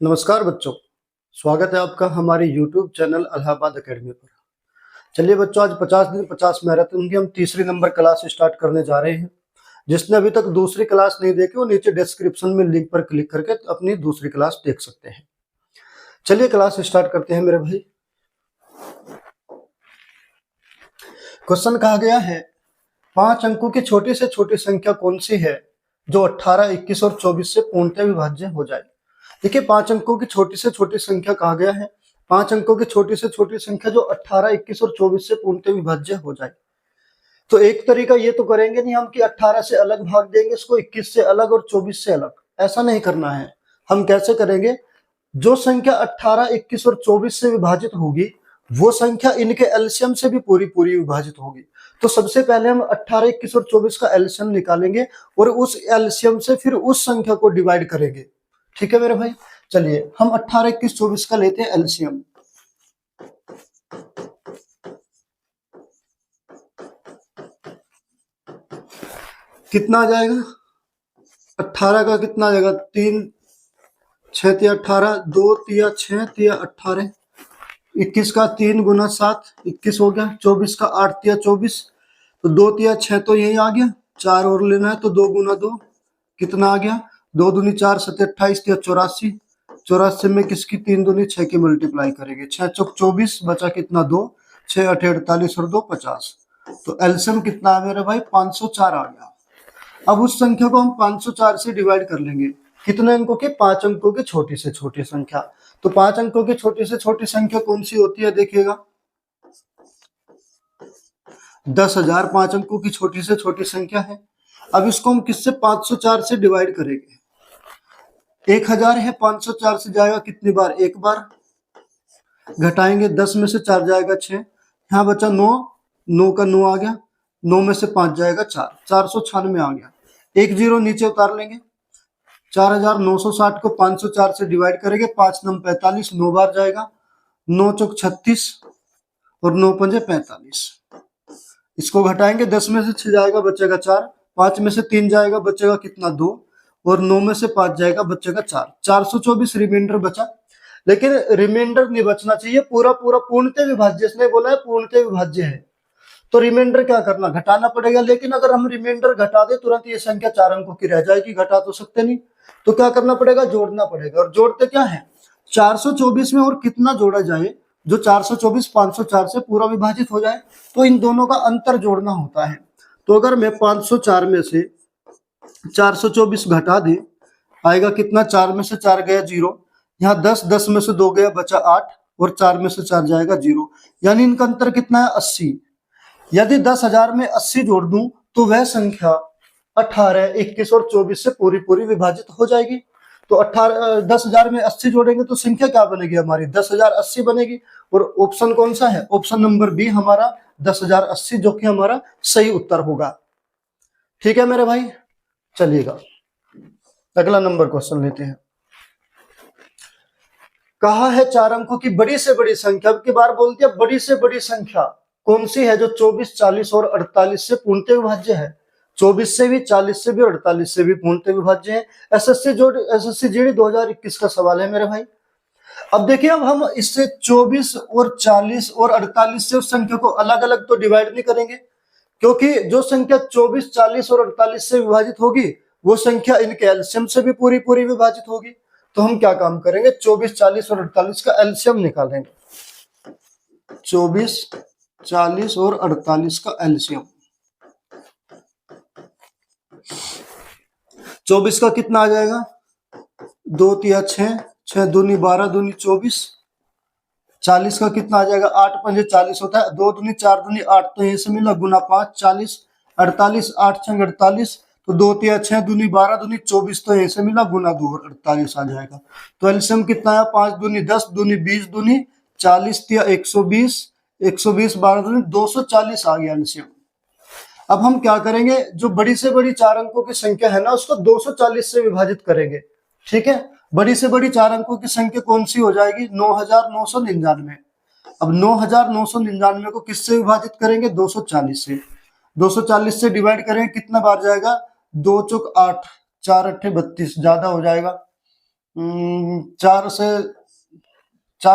नमस्कार बच्चों, स्वागत है आपका हमारे YouTube चैनल अलाहाबाद एकेडमी पर। चलिए बच्चों, आज 50 दिन 50 मैराथन की हम तीसरी नंबर क्लास स्टार्ट करने जा रहे हैं। जिसने अभी तक दूसरी क्लास नहीं देखी वो नीचे डिस्क्रिप्शन में लिंक पर क्लिक करके अपनी दूसरी क्लास देख सकते हैं। चलिए क्लास स्टार्ट करते हैं मेरे भाई। क्वेश्चन कहा गया है 5 अंकों की छोटी से छोटी संख्या कौन सी है जो 18, 21 और 24 से पूर्णतः विभाज्य हो जाए। देखिए 5 अंकों की छोटी से छोटी संख्या कहा गया है, 5 अंकों की छोटी से छोटी संख्या जो 18, 21 और 24 से पूर्णतः विभाज्य हो जाए। तो एक तरीका ये तो करेंगे नहीं हम कि 18 से अलग भाग देंगे इसको, 21 से अलग और 24 से अलग, ऐसा नहीं करना है। हम कैसे करेंगे, जो संख्या 18, 21 और 24 से विभाजित होगी वो संख्या इनके एलसीएम से भी पूरी पूरी विभाजित होगी। तो सबसे पहले हम 18, 21 और 24 का एलसीएम निकालेंगे और उस एलसीएम से फिर उस संख्या को डिवाइड करेंगे। ठीक है मेरे भाई, चलिए हम 18, 21, 24 का लेते हैं एलसीएम। कितना आ जाएगा, 18 का कितना आ जाएगा, 3 6 तिया 18, 2 तिया 6 तिया 18, 21 का 3 गुना 7 21 हो गया, 24 का 8 तिया 24, तो 2 तिया 6 तो यही आ गया, 4 और लेना है तो 2 गुना 2 कितना आ गया, 2 दूनी 4 7 28 तिया 84, 84 में किसकी 3 दूनी 6 की मल्टीप्लाई करेंगे, 6 चौक 24 बचा कितना 2, 6 8 48 और 2 50, तो एलसीएम कितना है मेरे भाई 504 आ गया। अब उस संख्या को हम 504 से डिवाइड कर लेंगे, कितने अंकों की, 5 अंकों की छोटी से छोटी संख्या। तो 5 अंकों की छोटी से छोटी संख्या कौन सी होती है, देखिएगा 10,000 5 अंकों की छोटी से छोटी संख्या है। अब इसको हम किससे 504 से डिवाइड करेंगे, 1000 है 504 से जाएगा कितनी बार, एक बार, घटाएंगे 10 में से 4 जाएगा 6, यहाँ बचा 9, 9 का 9 आ गया, 9 में से 5 जाएगा 4, 496 आ गया, एक जीरो नीचे उतार लेंगे, 4960 को 504 से डिवाइड करेंगे, 5 9 45, 9 बार जाएगा, 9 चौक 36 और 9 पंजे 45, इसको घटाएंगे 10 में से 6 जाएगा बचेगा 4, 5 में से 3 जाएगा बचेगा कितना 2 और 9 में से 5 जाएगा बचेगा 4, 424 रिमाइंडर बचा। लेकिन रिमाइंडर नहीं बचना चाहिए, पूरा पूरा पूर्णतः विभाज्य, इसने बोला है पूर्णतः विभाज्य है तो रिमाइंडर क्या करना, घटाना पड़ेगा। लेकिन अगर हम रिमाइंडर घटा दे तुरंत ये संख्या 4 अंकों की रह जाएगी, घटा तो सकते नहीं, तो क्या करना पड़ेगा, जोड़ना पड़ेगा। और जोड़ते क्या है, 424 में और कितना जोड़ा जाए जो 424 504 से पूरा विभाजित हो जाए, तो इन दोनों का अंतर जोड़ना होता है। तो अगर मैं 504 में से 424 घटा दे आएगा कितना, 4 में से 4 गया 0, यहाँ 10, 10 में से 2 गया बचा 8 और 4 में से 4 जाएगा 0, यानी इनका अंतर कितना है 80। यदि 10,000 में 80 जोड़ दूं तो वह संख्या 18, 21 और 24 से पूरी पूरी विभाजित हो जाएगी। तो 10,000 में 80 जोड़ेंगे तो संख्या क्या बनेगी हमारी, 10,080 बनेगी। और ऑप्शन कौन सा है, ऑप्शन नंबर बी हमारा 10,080, जो कि हमारा सही उत्तर होगा। ठीक है मेरे भाई, चलिएगा अगला नंबर क्वेश्चन लेते हैं। कहा है 4 अंकों की बड़ी से बड़ी संख्या, अब की बार बोलती है बड़ी से बड़ी संख्या कौन सी है जो 24, 40 और 48 से पूर्णतः विभाज्य है। 24 से भी, 40 से भी और 48 से भी पूर्णतः विभाज्य है। एसएससी जीडी 2021 का सवाल है मेरे भाई। अब देखिए, अब हम इससे 24 और 40 और 48 से उस संख्या को अलग अलग तो डिवाइड नहीं करेंगे, क्योंकि जो संख्या 24, 40 और 48 से विभाजित होगी वो संख्या इनके एलसीएम से भी पूरी पूरी विभाजित होगी। तो हम क्या काम करेंगे, 24, 40 और 48 का एलसीएम निकालेंगे। 24, 40 और 48 का एलसीएम, 24 का कितना आ जाएगा, 2 तिया 6, 6 दूनी 12 दूनी 24, 40 का कितना आ जाएगा, 8 पंजे 40 होता है, 2 दूनी 4 दूनी 8 तो यहीं से मिला, गुना 5 40, 48 8 छंग 48, तो 2 तिया 6 दूनी 12 दूनी 24 तो यहीं से मिला, गुना 2 48 आ जाएगा। तो एलसीएम कितना है, 5 दूनी 10 दूनी 20 दूनी 40 तिया 120, 120 12 दूनी 240 आ गया एलसीएम। अब हम क्या करेंगे, जो बड़ी से बड़ी 4 अंकों की संख्या है ना उसको 240 से विभाजित करेंगे। ठीक है, बड़ी से बड़ी 4 अंकों की संख्या कौन सी हो जाएगी, 9,999। अब 9,999 को किससे विभाजित करेंगे, 240 से। 240 से डिवाइड करेंगे कितना बार जाएगा, 2 चौक 8, 4 अट्ठे 32, ज्यादा हो जाएगा, चार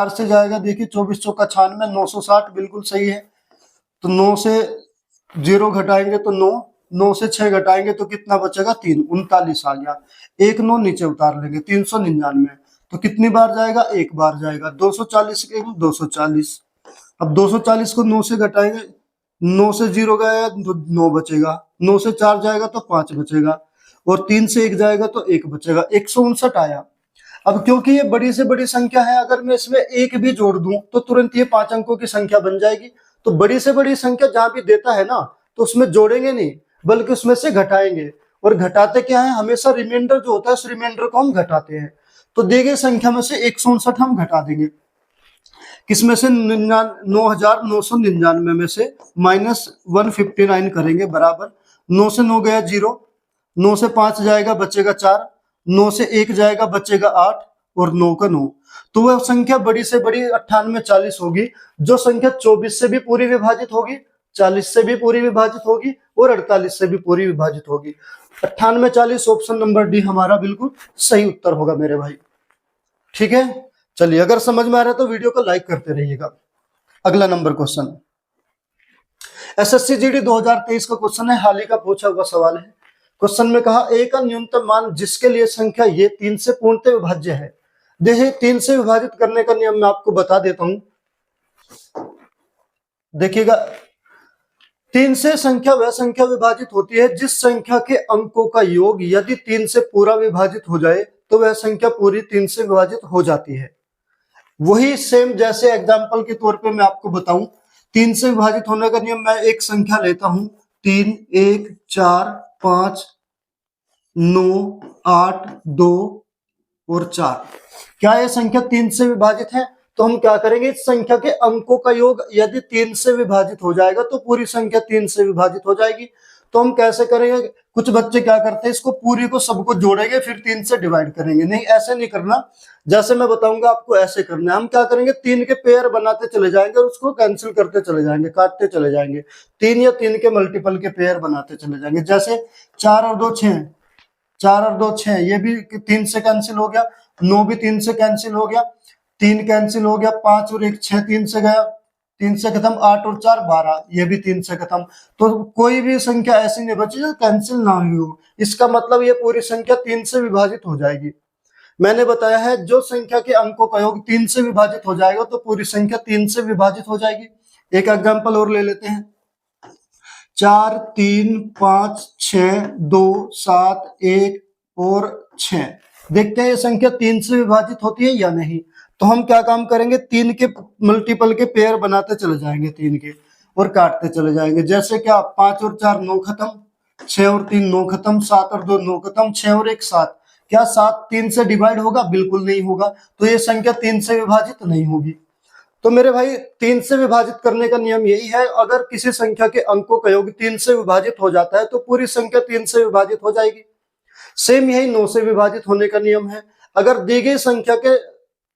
से जाएगा, देखिए 24 चौका 96, 960 बिल्कुल सही है। तो 9 से 0 घटाएंगे तो 9, 9 से 6 घटाएंगे तो कितना बचेगा 3, 39 आ गया। एक 9 नीचे उतार लेंगे, 399। तो कितनी बार जाएगा, एक बार जाएगा। 240 के 240। अब 240 को 9 से घटाएंगे, 9 से 0 गया तो 9 बचेगा, 9 से 4 जाएगा तो 5 बचेगा, और 3 से 1 जाएगा तो 1 बचेगा। 159 आया। अब क्योंकि ये बड़ी से बड़ी संख्या है, अगर मैं इसमें एक भी जोड़ दूं तो तुरंत ये 5 अंकों की संख्या बन जाएगी। तो बड़ी से बड़ी संख्या जहां भी देता है ना, तो उसमें जोड़ेंगे नहीं, बल्कि उसमें से घटाएंगे। और घटाते क्या है, हमेशा रिमाइंडर जो होता है उस रिमाइंडर को हम घटाते हैं। तो दी गई संख्या में से 159 हम घटा देंगे, किसमें से 9,999 में से -159 करेंगे, बराबर 9 से 9 गया 0, 9 से 5 जाएगा बचेगा 4, 9 से 1 जाएगा बचेगा 8, और 9 का 9। तो वह संख्या बड़ी से बड़ी 9840 होगी, जो संख्या 24 से भी पूरी विभाजित होगी, 40 से भी पूरी विभाजित होगी, और 48 से भी पूरी विभाजित होगी। 9840 ऑप्शन नंबर डी हमारा बिल्कुल सही उत्तर होगा मेरे भाई। ठीक है, चलिए, अगर समझ में आ रहा है तो वीडियो को लाइक करते रहिएगा। अगला नंबर क्वेश्चन, एसएससी जीडी 2023 का क्वेश्चन है, हाल ही का पूछा हुआ सवाल है। क्वेश्चन में कहा ए का न्यूनतम मान जिसके लिए संख्या ये 3 से पूर्णतः विभाज्य है। देखिए 3 से विभाजित करने का नियम मैं आपको बता देता हूं। देखिएगा, 3 से संख्या वह संख्या विभाजित होती है जिस संख्या के अंकों का योग यदि 3 से पूरा विभाजित हो जाए तो वह संख्या पूरी 3 से विभाजित हो जाती है। वही सेम जैसे एग्जांपल के तौर पे मैं आपको बताऊं, 3 से विभाजित होने का नियम, मैं एक संख्या लेता हूं 3, 1, 4, 5, 9, 8, 2 और 4। क्या यह संख्या 3 से विभाजित है? तो हम क्या करेंगे, इस संख्या के अंकों का योग यदि 3 से विभाजित हो जाएगा तो पूरी संख्या 3 से विभाजित हो जाएगी। तो हम कैसे करेंगे, कुछ बच्चे क्या करते हैं, इसको पूरी को सबको जोड़ेंगे फिर 3 से डिवाइड करेंगे। नहीं, ऐसे नहीं करना, जैसे मैं बताऊंगा आपको ऐसे करना है। हम क्या करेंगे, 3 के पेयर बनाते चले जाएंगे और उसको कैंसिल करते चले जाएंगे, काटते चले जाएंगे। 3 या 3 के मल्टीपल के पेयर बनाते चले जाएंगे। जैसे 4 और 2 6, 4 और 2 6, ये भी 3 से कैंसिल हो गया, 9 भी 3 से कैंसिल हो गया, 3 कैंसिल हो गया, 5 और 1 6, 3 से गया, 3 से खत्म, 8 और 4 12, ये भी 3 से खत्म। तो कोई भी संख्या ऐसी नहीं बची जो कैंसिल ना हुई हो। इसका मतलब ये पूरी संख्या 3 से विभाजित हो जाएगी। मैंने बताया है जो संख्या के अंकों का योग 3 से विभाजित हो जाएगा तो पूरी संख्या 3 से विभाजित हो जाएगी। एक एग्जांपल और ले लेते हैं, 4, 3, 5, 6, 2, 7, 1 और 6। देखते हैं ये संख्या 3 से विभाजित होती है या नहीं। तो हम क्या काम करेंगे, 3 के मल्टीपल के पेयर बनाते चले जाएंगे 3 के, और काटते चले जाएंगे। जैसे क्या, 5 और 4 9 खत्म, 6 और 3 9 खत्म, 7 और 2 9 खत्म, 6 और 1 7। क्या 7 3 से डिवाइड होगा? बिल्कुल नहीं होगा। तो ये संख्या 3 से विभाजित नहीं होगी। तो मेरे भाई 3 से विभाजित करने का नियम यही है, अगर किसी संख्या के अंकों का योग 3 से विभाजित हो जाता है तो पूरी संख्या 3 से विभाजित हो जाएगी। सेम यही 9 से विभाजित होने का नियम है, अगर दी गई संख्या के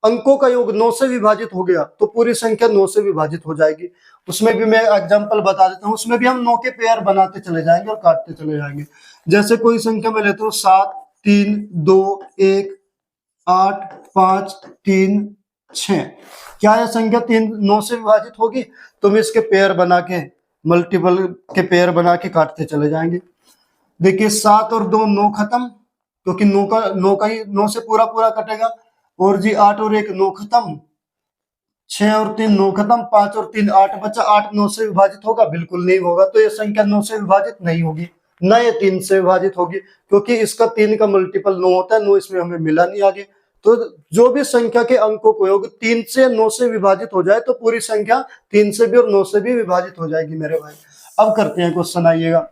अंकों का योग 9 से विभाजित हो गया तो पूरी संख्या 9 से विभाजित हो जाएगी। उसमें भी मैं एग्जांपल बता देता हूं, उसमें भी हम 9 के पेयर बनाते चले जाएंगे और काटते चले जाएंगे। जैसे कोई संख्या मैं लेता हूं 7, 3, 2, 1, 8, 5, 3, 6। क्या यह संख्या 9 से विभाजित होगी? तो हम इसके पेयर बना के, मल्टीपल के पेयर बना के काटते चले जाएंगे। देखिए 7 और 2 9 खत्म, क्योंकि 9 का ही 9 से पूरा पूरा कटेगा। और जी 8 और 1 9 खत्म, 6 और 3 9 खत्म, 5 और 3 8 बचा। 8 9 से विभाजित होगा? बिल्कुल नहीं होगा। तो ये संख्या 9 से विभाजित नहीं होगी, न ये 3 से विभाजित होगी, क्योंकि इसका 3 का मल्टीपल 9 होता है। 9 इसमें हमें मिला नहीं आगे। तो जो भी संख्या के अंकों को योग 3 से 9 से विभाजित हो जाए तो पूरी संख्या 3 से भी और 9 से भी विभाजित हो जाएगी मेरे भाई। अब करते हैं क्वेश्चन, आइएगा।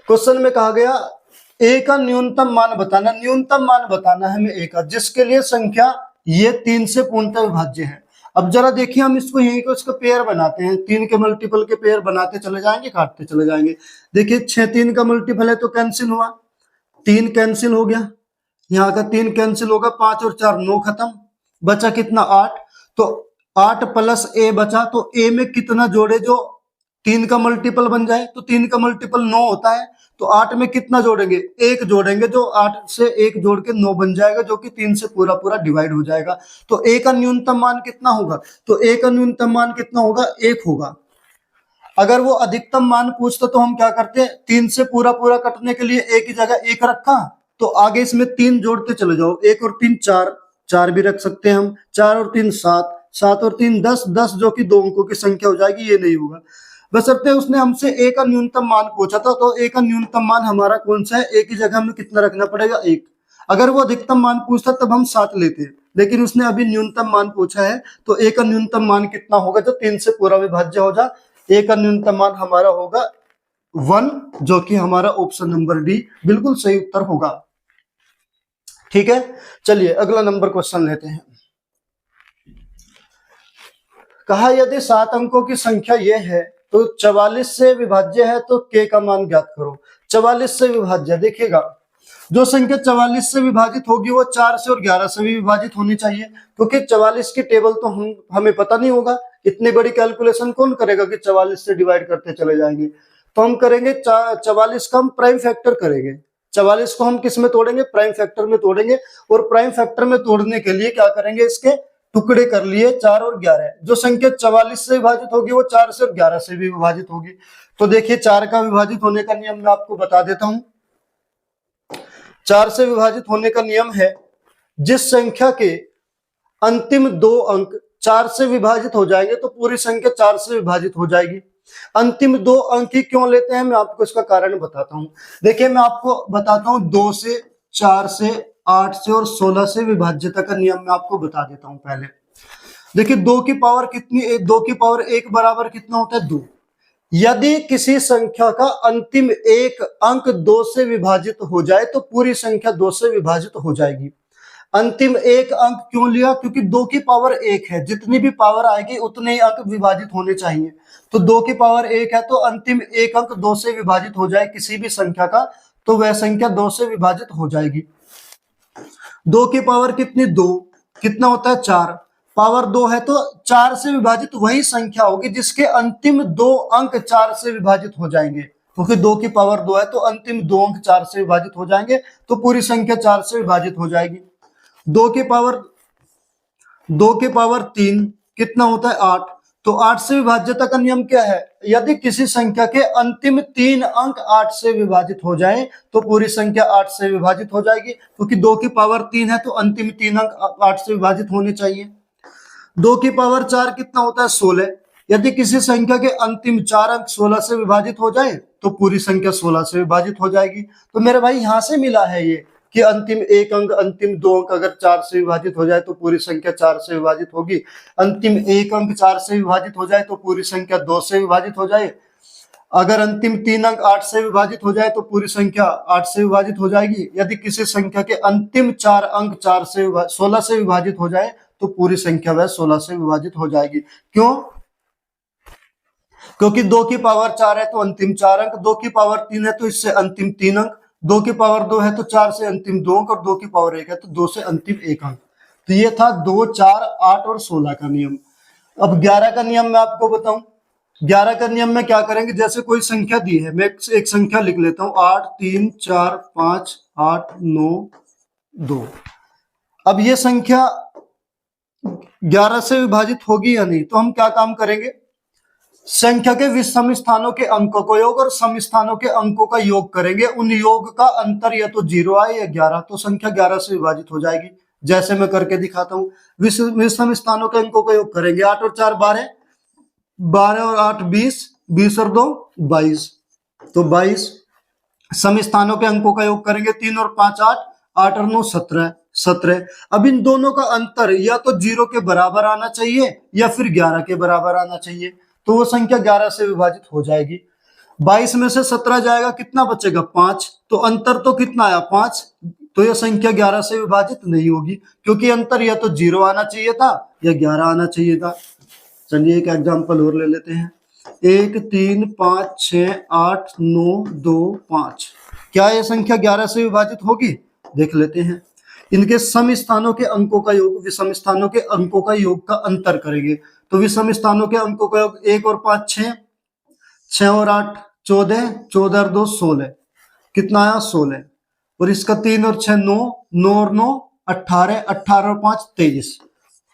क्वेश्चन में कहा गया ए का न्यूनतम मान बताना। न्यूनतम मान बताना है हमें ए का, जिसके लिए संख्या ये 3 से पूर्णतः विभाज्य है। अब जरा देखिए, हम इसको यहीं को इसका पेयर बनाते हैं, 3 के मल्टीपल के पेयर बनाते चले जाएंगे, काटते चले जाएंगे। देखिए 6 3 का मल्टीपल है तो कैंसिल हुआ, 3 कैंसिल हो गया, यहाँ का 3 कैंसिल होगा, 5 और 4 9 खत्म, बचा कितना 8। तो 8 प्लस ए बचा, तो ए में कितना जोड़े जो 3 का मल्टीपल बन जाए? तो 3 का मल्टीपल 9 होता है, तो 8 में कितना जोड़ेंगे, 1 जोड़ेंगे, जो 8 से 1 जोड़ के 9 बन जाएगा, जो कि 3 से पूरा पूरा डिवाइड हो जाएगा। तो a का न्यूनतम मान कितना होगा, तो a का न्यूनतम मान कितना होगा, 1 होगा। अगर वो अधिकतम मान पूछता तो हम क्या करते हैं, 3 से पूरा पूरा कटने के लिए a की जगह 1 रखा, तो आगे इसमें 3 जोड़ते चले जाओ, 1 और 3 4, 4 भी रख सकते हैं हम, 4 और 3 7, 7 और 3 10, 10 जो कि 2 अंकों की संख्या हो जाएगी, ये नहीं होगा। बशर्ते उसने हमसे a का न्यूनतम मान पूछा था, तो a का न्यूनतम मान हमारा कौन सा है, a की जगह हमें कितना रखना पड़ेगा, 1। अगर वो अधिकतम मान पूछता तब हम 7 लेते, लेकिन उसने अभी न्यूनतम मान पूछा है, तो a का न्यूनतम मान कितना होगा, जो 3 से पूरा विभाज्य हो जा, a का न्यूनतम मान हमारा होगा 1, जो कि हमारा ऑप्शन नंबर डी बिल्कुल सही उत्तर होगा। ठीक है, चलिए अगला नंबर क्वेश्चन लेते हैं। कहा यदि 7 अंकों की संख्या यह है तो 44 से विभाज्य है, तो k का मान ज्ञात करो। 44 से विभाज्य, देखिएगा जो संख्या 44 से विभाजित होगी वो 4 से और 11 से भी विभाजित होनी चाहिए, क्योंकि 44 की टेबल तो हमें पता नहीं होगा, इतनी बड़ी कैलकुलेशन कौन करेगा कि 44 से डिवाइड करते चले जाएंगे। तो हम करेंगे 44 का हम प्राइम फैक्टर करेंगे, 44 को हम किस में तोड़ेंगे, प्राइम फैक्टर में तोड़ेंगे, और प्राइम फैक्टर में तोड़ने के लिए क्या करेंगे, इसके टुकड़े कर लिए 4 और 11। जो संख्या 44 से विभाजित होगी वो 4 से और 11 से भी विभाजित होगी। तो देखिए 4 का विभाजित होने का नियम मैं आपको बता देता हूं। 4 से विभाजित होने का नियम है, जिस संख्या के अंतिम 2 अंक 4 से विभाजित हो जाएंगे तो पूरी संख्या 4 से विभाजित हो जाएगी। अंतिम 2 अंक ही क्यों लेते हैं, मैं आपको इसका कारण बताता हूं। देखिए मैं आपको बताता हूं, 2 से, 4 से, 8 से और 16 से विभाज्यता का नियम मैं आपको बता देता हूं। पहले देखिए 2 की पावर कितनी, 2 की पावर 1 बराबर कितना होता है, 2। यदि किसी संख्या का अंतिम एक अंक 2 से विभाजित हो जाए तो पूरी संख्या 2 से विभाजित हो जाएगी। अंतिम एक अंक क्यों लिया, क्योंकि 2 की पावर 1 है, जितनी भी पावर आएगी उतने ही अंक विभाजित होने चाहिए। तो 2 की पावर 1 है, तो अंतिम एक अंक 2 से विभाजित हो जाए किसी भी संख्या का, तो वह संख्या 2 से विभाजित हो जाएगी। 2 की पावर कितनी, 2, कितना होता है 4, पावर 2 है, तो 4 से विभाजित वही संख्या होगी जिसके अंतिम 2 अंक 4 से विभाजित हो जाएंगे, क्योंकि 2 की पावर 2 है तो अंतिम 2 अंक 4 से विभाजित हो जाएंगे, तो पूरी संख्या 4 से विभाजित हो जाएगी। 2 की पावर 3 कितना होता है, 8, तो 8 से विभाज्यता का नियम क्या है, यदि किसी संख्या के अंतिम 3 अंक 8 से विभाजित हो जाए तो पूरी संख्या 8 से विभाजित हो जाएगी, क्योंकि 2 की पावर 3 है तो अंतिम 3 अंक 8 से विभाजित होने चाहिए। 2 की पावर 4 कितना होता है, 16, यदि किसी संख्या के अंतिम 4 अंक 16 से विभाजित हो जाए तो पूरी संख्या 16 से विभाजित हो जाएगी। तो मेरे भाई यहां से मिला है ये कि अंतिम एक अंक, अंतिम 2 अंक अगर 4 से विभाजित हो जाए तो पूरी संख्या 4 से विभाजित होगी, अंतिम एक अंक 4 से विभाजित हो जाए तो पूरी संख्या 2 से विभाजित हो जाए, अगर अंतिम 3 अंक 8 से विभाजित हो जाए तो पूरी संख्या 8 से विभाजित हो जाएगी, यदि किसी संख्या के अंतिम 4 अंक 16 से विभाजित हो जाए तो पूरी संख्या वह 16 से विभाजित हो जाएगी। क्यों, क्योंकि 2 की पावर 4 है तो अंतिम 4 अंक, 2 की पावर 3 है तो इससे अंतिम 3 अंक, 2 की पावर 2 है तो 4 से अंतिम 2 अंक, और 2 की पावर 1 है तो 2 से अंतिम 1 अंक। तो ये था 2, 4, 8 और 16 का नियम। अब 11 का नियम मैं आपको बताऊं। 11 का नियम में क्या करेंगे, जैसे कोई संख्या दी है, मैं एक संख्या लिख लेता हूं, 8, 3, 4, 5, 8, 9, 2। अब ये संख्या 11 से विभाजित होगी या नहीं, तो हम क्या काम करेंगे, संख्या के विषम स्थानों के अंकों को योग और सम स्थानों के अंकों का योग करेंगे, उन योग का अंतर या तो 0 आए या 11, तो संख्या 11 से विभाजित हो जाएगी। जैसे मैं करके दिखाता हूं, विषम स्थानों के अंकों का योग करेंगे, 8 और 4 12, 12 और 8 20, 20 और 2 22, तो 22। सम स्थानों के अंकों का योग करेंगे, 3 और 5 8, 8 और 9 17, 17। अब इन दोनों का अंतर या तो 0 के बराबर आना चाहिए या फिर 11 के बराबर आना चाहिए, तो वो संख्या 11 से विभाजित हो जाएगी। 22 में से 17 जाएगा, कितना बचेगा 5, तो अंतर तो कितना आया 5, तो यह संख्या 11 से विभाजित नहीं होगी, क्योंकि अंतर या तो 0 आना चाहिए था या 11 आना चाहिए था। चलिए एक एग्जांपल और ले लेते हैं, 1 3 5 6 8 9 2 5, क्या यह संख्या 11 से विभाजित होगी, देख लेते हैं। इनके सम स्थानों के अंकों का योग विषम स्थानों के अंकों का योग का अंतर करेंगे, तो विषम स्थानों के अंकों का योग 1 और 5 6, 6 और 8 14, 14 और 2 16, कितना आया 16, और इसका 3 और 6 9, 9 और 9 18, 18 और 5 23,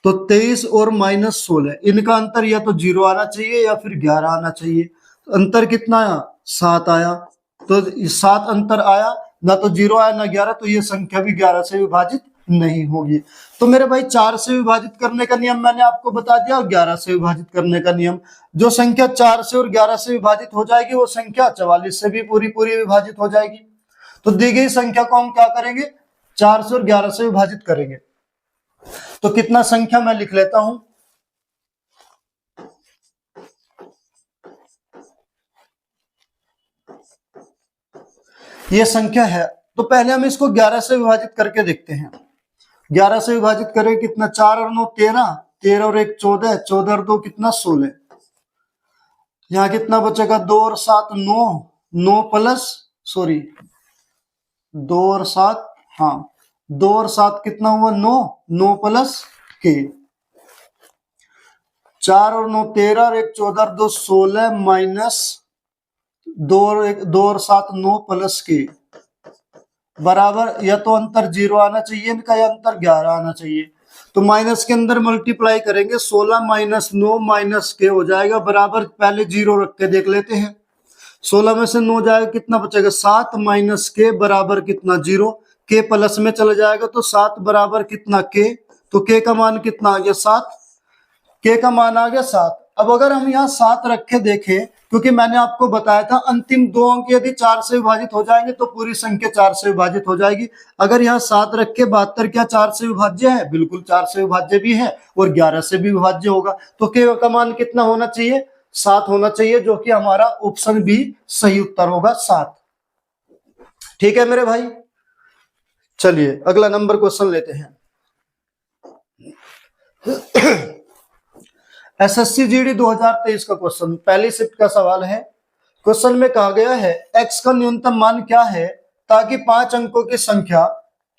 तो 23 और -16, इनका अंतर या तो 0 आना चाहिए या फिर 11 आना चाहिए। तो अंतर कितना आया 7 आया, तो 7 अंतर आया, ना तो 0 आया ना 11, तो ये संख्या भी 11 से विभाजित नहीं होगी। तो मेरे भाई 4 से विभाजित करने का नियम मैंने आपको बता दिया, और 11 से विभाजित करने का नियम। जो संख्या 4 से और 11 से विभाजित हो जाएगी वो संख्या 44 से भी पूरी पूरी विभाजित हो जाएगी। तो दी गई संख्या को हम क्या करेंगे, 4 से और 11 से विभाजित करेंगे। तो कितना संख्या मैं लिख लेता हूं, ये संख्या है। तो पहले हम इसको 11 से विभाजित करके देखते हैं। 11 से विभाजित करें कितना, 4 और 9 13, 13 और 1 14, 14 और 2 कितना 16, यहां कितना बचेगा 2 और 7 9, 9 प्लस 2 और 7, हाँ 2 और 7 कितना हुआ 9, 9 प्लस के, 4 और 9 13 और 1 14 और 2 16 माइनस 2 और 7 9 प्लस के, बराबर या तो अंतर 0 आना चाहिए इनका या अंतर 11 आना चाहिए। तो माइनस के अंदर मल्टीप्लाई करेंगे, 16 माइनस 9 माइनस के हो जाएगा बराबर, पहले 0 रख के देख लेते हैं। 16 में से 9 जाएगा कितना बचेगा 7 माइनस के बराबर कितना 0, के प्लस में चला जाएगा तो 7 बराबर कितना के, तो के का मान कितना आ गया 7, के का मान आ गया 7। अब अगर हम यहाँ 7 रख के देखें, क्योंकि मैंने आपको बताया था अंतिम 2 अंक यदि 4 से विभाजित हो जाएंगे तो पूरी संख्या 4 से विभाजित हो जाएगी। अगर यहाँ 7 रख के 72 क्या 4 से विभाज्य है, बिल्कुल 4 से विभाज्य भी है और 11 से भी विभाज्य होगा। तो के का मान कितना होना चाहिए 7 होना चाहिए, जो कि हमारा ऑप्शन बी सही उत्तर होगा 7। ठीक है मेरे भाई, चलिए अगला नंबर क्वेश्चन लेते हैं। एसएससी जीडी 2023 का क्वेश्चन, पहली शिफ्ट का सवाल है। क्वेश्चन में कहा गया है x का न्यूनतम मान क्या है ताकि 5 अंकों की संख्या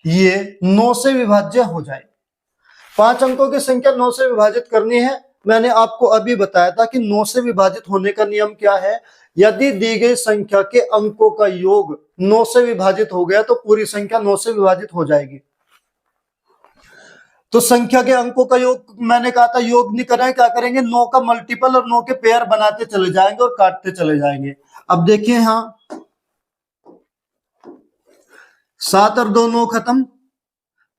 ये 9 से विभाज्य हो जाए। 5 अंकों की संख्या 9 से विभाजित करनी है। मैंने आपको अभी बताया था कि 9 से विभाजित होने का नियम क्या है, यदि दी गई संख्या के अंकों का योग 9 से विभाजित हो गया तो पूरी संख्या 9 से विभाजित हो जाएगी। तो संख्या के अंकों का योग मैंने कहा था योग नहीं कर रहे हैं, क्या करेंगे 9 का मल्टीपल और 9 के पेयर बनाते चले जाएंगे और काटते चले जाएंगे। अब देखिए यहाँ 7 और 2 9 खत्म,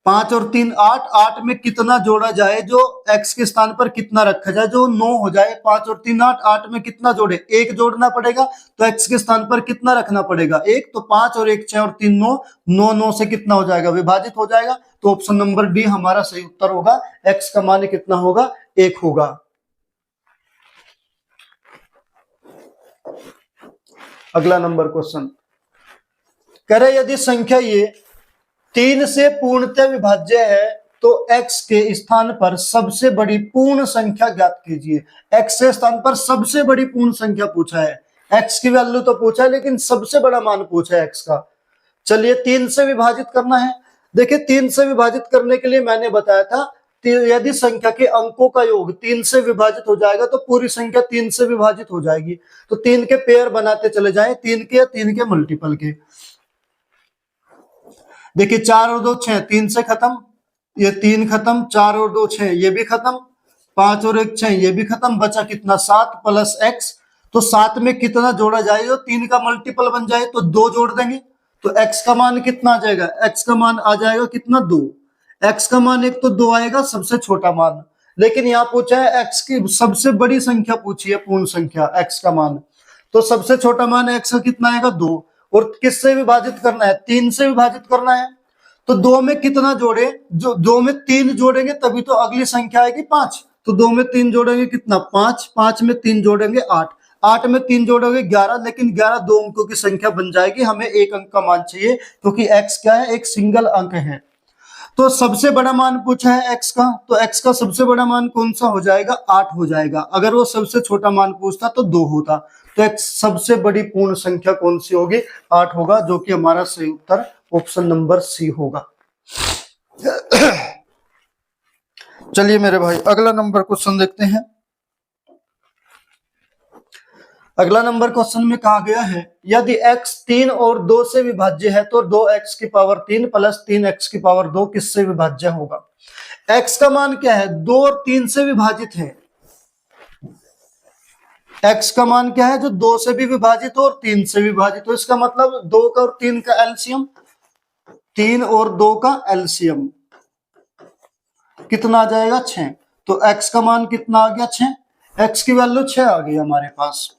5 और 3 8, 8 में कितना जोड़ा जाए जो x के स्थान पर कितना रखा जाए जो 9 हो जाए। 5 और 3 8, 8 में कितना जोड़े 1 जोड़ना पड़ेगा, तो x के स्थान पर कितना रखना पड़ेगा 1, तो 5 और 1 6 और 3 9, 9 9 से कितना हो जाएगा विभाजित हो जाएगा। तो ऑप्शन नंबर डी हमारा सही उत्तर होगा, x का मान कितना होगा 1 होगा। अगला नंबर क्वेश्चन करे यदि संख्या ये 3 से पूर्णतः विभाज्य है तो x के स्थान पर सबसे बड़ी पूर्ण संख्या ज्ञात कीजिए। x के स्थान पर सबसे बड़ी पूर्ण संख्या पूछा है, x की वैल्यू तो पूछा है लेकिन सबसे बड़ा मान पूछा है x का। चलिए 3 से विभाजित करना है। देखिए 3 से विभाजित करने के लिए मैंने बताया था यदि संख्या के अंकों का योग 3 से विभाजित हो जाएगा तो पूरी संख्या 3 से विभाजित हो जाएगी। तो 3 के पेयर बनाते चले जाएं, 3 के मल्टीपल के। देखिए 4 और 2 6, 3 से खत्म, ये 3 खत्म, 4 और 2 6 ये भी खत्म, 5 और 1 6 ये भी खत्म, बचा कितना 7 प्लस x। तो 7 में कितना जोड़ा जाए जो 3 का मल्टीपल बन जाए, तो 2 जोड़ देंगे तो x का मान कितना आ जाएगा, x का मान आ जाएगा कितना 2। x का मान एक तो 2 आएगा सबसे छोटा मान, लेकिन यहाँ पूछा है x की सबसे बड़ी संख्या पूछी है पूर्ण संख्या x का मान, तो सबसे छोटा मान x का कितना आएगा 2। और किससे विभाजित करना है 3 से विभाजित करना है। तो 2 में कितना जोड़े, जो 2 में 3 जोड़ेंगे तभी तो अगली संख्या आएगी 5। तो 2 में 3 जोड़ेंगे कितना 5, 5 में 3 जोड़ेंगे 8, 8 में 3 जोड़ोगे 11, लेकिन 11 दो अंकों की संख्या बन जाएगी, हमें एक अंक का मान चाहिए क्योंकि x क्या है एक सिंगल अंक है। तो सबसे बड़ा मान पूछा है x का, तो x का सबसे बड़ा मान कौन सा हो जाएगा 8 हो जाएगा। अगर वो सबसे छोटा मान पूछता तो 2 होता, तो x सबसे बड़ी पूर्ण संख्या कौन सी होगी 8 होगा, जो कि हमारा सही उत्तर ऑप्शन नंबर सी होगा। चलिए मेरे भाई अगला नंबर क्वेश्चन देखते हैं। अगला नंबर क्वेश्चन में कहा गया है यदि x 3 और 2 से विभाज्य है तो 2x की पावर 3 प्लस 3x की पावर 2 किससे विभाज्य होगा। x का मान क्या है, 2 और 3 से विभाजित है। x का मान क्या है, जो 2 से भी विभाजित हो और 3 से विभाजित हो। इसका मतलब 2 का और 3 का एलसीएम, 3 और 2 का एलसीएम कितना आ जाएगा, 6। तो x का मान कितना आ गया, 6। x की वैल्यू 6 आ गई हमारे पास,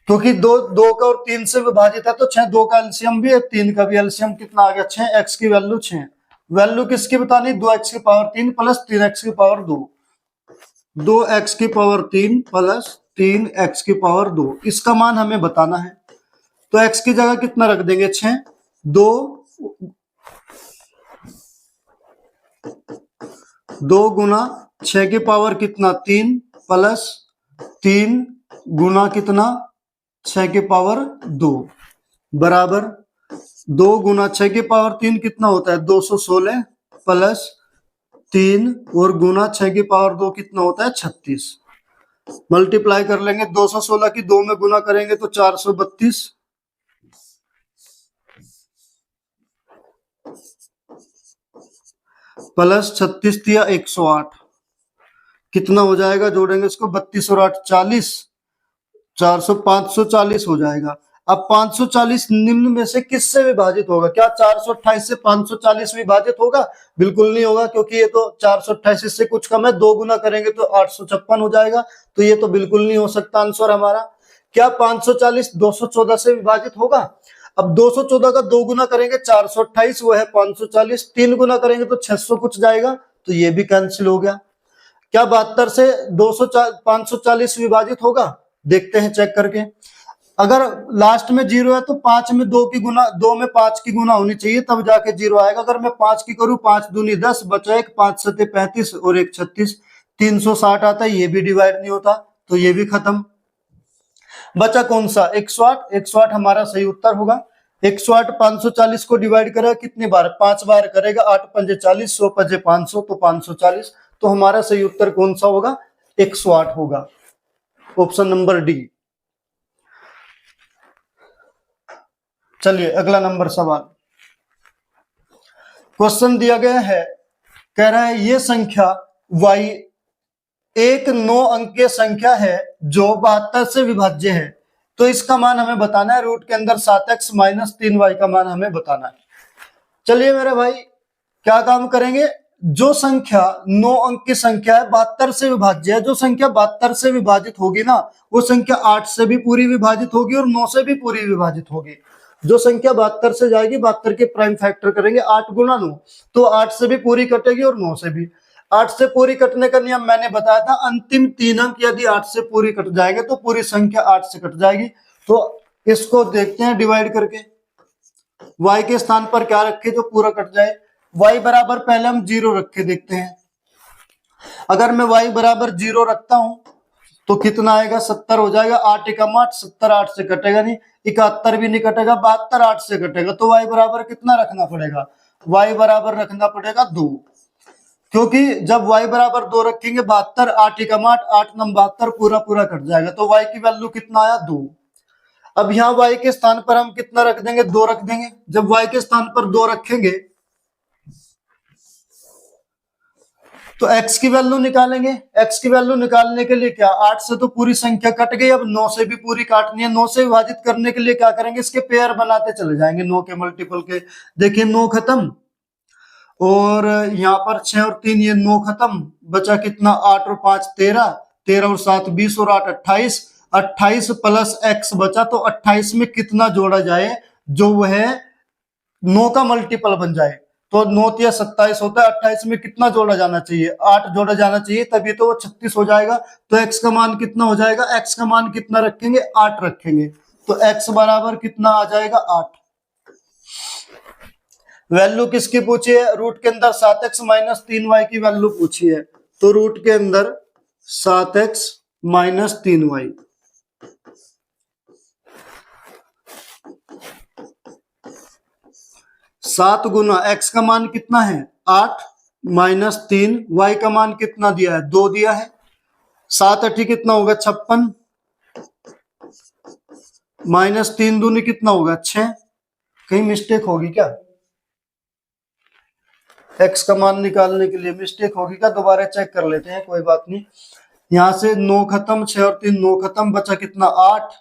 क्योंकि दो का और 3 से विभाजित है तो 6, 2 का एलसीएम भी है, 3 का भी एलसीएम कितना आ गया, 6। x की वैल्यू 6। वैल्यू किसकी बतानी, 2x की पावर 3 प्लस 3x की पावर 2, 2x की पावर 3 प्लस 3x की पावर 2, इसका मान हमें बताना है। तो x की जगह कितना रख देंगे, 6। 2 गुना 6 की पावर कितना, 3 प्लस 3 गुना कितना, 6 की पावर 2 बराबर 2 गुना 6 की पावर 3 कितना होता है, 216 प्लस 3 और गुना 6 की पावर 2 कितना होता है, 36। मल्टीप्लाई कर लेंगे, 216 की 2 में गुना करेंगे तो 432 प्लस 36 दिया 108, कितना हो जाएगा, जोड़ेंगे इसको, 32 और 8 40, 540 हो जाएगा। अब 540 निम्न में से किससे विभाजित होगा, क्या 428 से 540 विभाजित होगा, बिल्कुल नहीं होगा, क्योंकि ये तो 428 से कुछ कम है, 2 गुना करेंगे तो 856 हो जाएगा, तो ये तो बिल्कुल नहीं हो सकता आंसर हमारा। क्या 540 214 से विभाजित होगा, अब 214 का 2 गुना करेंगे 428, वो है 540, 3 गुना करेंगे तो 600 कुछ जाएगा, तो ये भी कैंसिल हो गया। क्या 72 से 540 विभाजित होगा, देखते हैं चेक करके। अगर लास्ट में 0 है तो 5 में 2 की गुना, 2 में 5 की गुना होनी चाहिए तब जाके 0 आएगा। अगर मैं 5 की करूं, 5 दूनी 10, बचा एक, 5 सते 35 और 1 36, 360 आता है, ये भी डिवाइड नहीं होता, तो ये भी खत्म। बचा कौन सा, 108। 108 हमारा सही उत्तर होगा। 108 540 को डिवाइड करेगा कितनी बार, 5 बार करेगा, 8 पंजे 40, 100 पंजे 500, तो 540। तो हमारा सही उत्तर कौन सा होगा, 108 होगा, ऑप्शन नंबर डी। चलिए अगला नंबर सवाल, क्वेश्चन दिया गया है, कह रहा है ये संख्या y एक 9 अंकीय संख्या है जो 72 से विभाज्य है, तो इसका मान हमें बताना है। रूट के अंदर 7x माइनस 3y का मान हमें बताना है। चलिए मेरे भाई क्या काम करेंगे, जो संख्या 9 अंक की संख्या है, 72 से विभाज्य है, जो संख्या 72 से विभाजित होगी ना, वो संख्या 8 से भी पूरी विभाजित होगी और 9 से भी पूरी विभाजित होगी। जो संख्या 72 से जाएगी, 72 के प्राइम फैक्टर करेंगे 8 गुना 9, तो 8 से भी पूरी कटेगी और 9 से भी। 8 से पूरी कटने का नियम मैंने बताया था, अंतिम 3 अंक यदि 8 से पूरी कट जाएंगे तो पूरी संख्या 8 से कट जाएगी। तो इसको देखते हैं डिवाइड करके, y के स्थान पर क्या रखे जो पूरा कट जाए। y बराबर पहले हम 0 रख के देखते हैं। अगर मैं y बराबर 0 रखता हूं तो कितना आएगा, 70 हो जाएगा। 8 एकम 8, 70 8 से कटेगा नहीं, 71 भी नहीं कटेगा, 72 8 से कटेगा, तो y बराबर कितना रखना पड़ेगा, y बराबर रखना पड़ेगा 2, क्योंकि जब y बराबर 2 रखेंगे 72 8 एकम 8, 8 9 72 पूरा पूरा कट जाएगा, तो y की वैल्यू कितना आया, 2। अब यहाँ y के स्थान पर हम कितना रख देंगे, 2 रख देंगे। जब y के स्थान पर 2 रखेंगे तो x की वैल्यू निकालेंगे। x की वैल्यू निकालने के लिए क्या, 8 से तो पूरी संख्या कट गई, अब 9 से भी पूरी काटनी है। 9 से विभाजित करने के लिए क्या करेंगे, इसके पेयर बनाते चले जाएंगे, 9 के मल्टीपल के। देखिए 9 खत्म, और यहाँ पर 6 और 3 ये 9 खत्म, बचा कितना, 8 और 5 13, 13 और 7 20 और 8 28, 28 प्लस x बचा, तो 28 में कितना जोड़ा जाए जो वह 9 का मल्टीपल बन जाए। तो 9 या 27 होता है, 28 में कितना जोड़ा जाना चाहिए, 8 जोड़ा जाना चाहिए, तभी तो वो 36 हो जाएगा। तो x का मान कितना हो जाएगा, x का मान कितना रखेंगे, 8 रखेंगे, तो x बराबर कितना आ जाएगा, 8। वैल्यू किसकी पूछी है, रूट के अंदर 7x माइनस 3y की वैल्यू पूछी है, तो रूट के अंदर 7x माइनस 3y। सात गुना x का मान कितना है, 8 माइनस 3, y का मान कितना दिया है, 2 दिया है। 7 8 कितना होगा, 56, माइनस 3 दूनी कितना होगा 6। कहीं मिस्टेक होगी क्या? एक्स का मान निकालने के लिए मिस्टेक होगी क्या? दोबारा चेक कर लेते हैं, कोई बात नहीं। यहां से 9 खत्म, 6 और 3 9 खत्म, बचा कितना 8।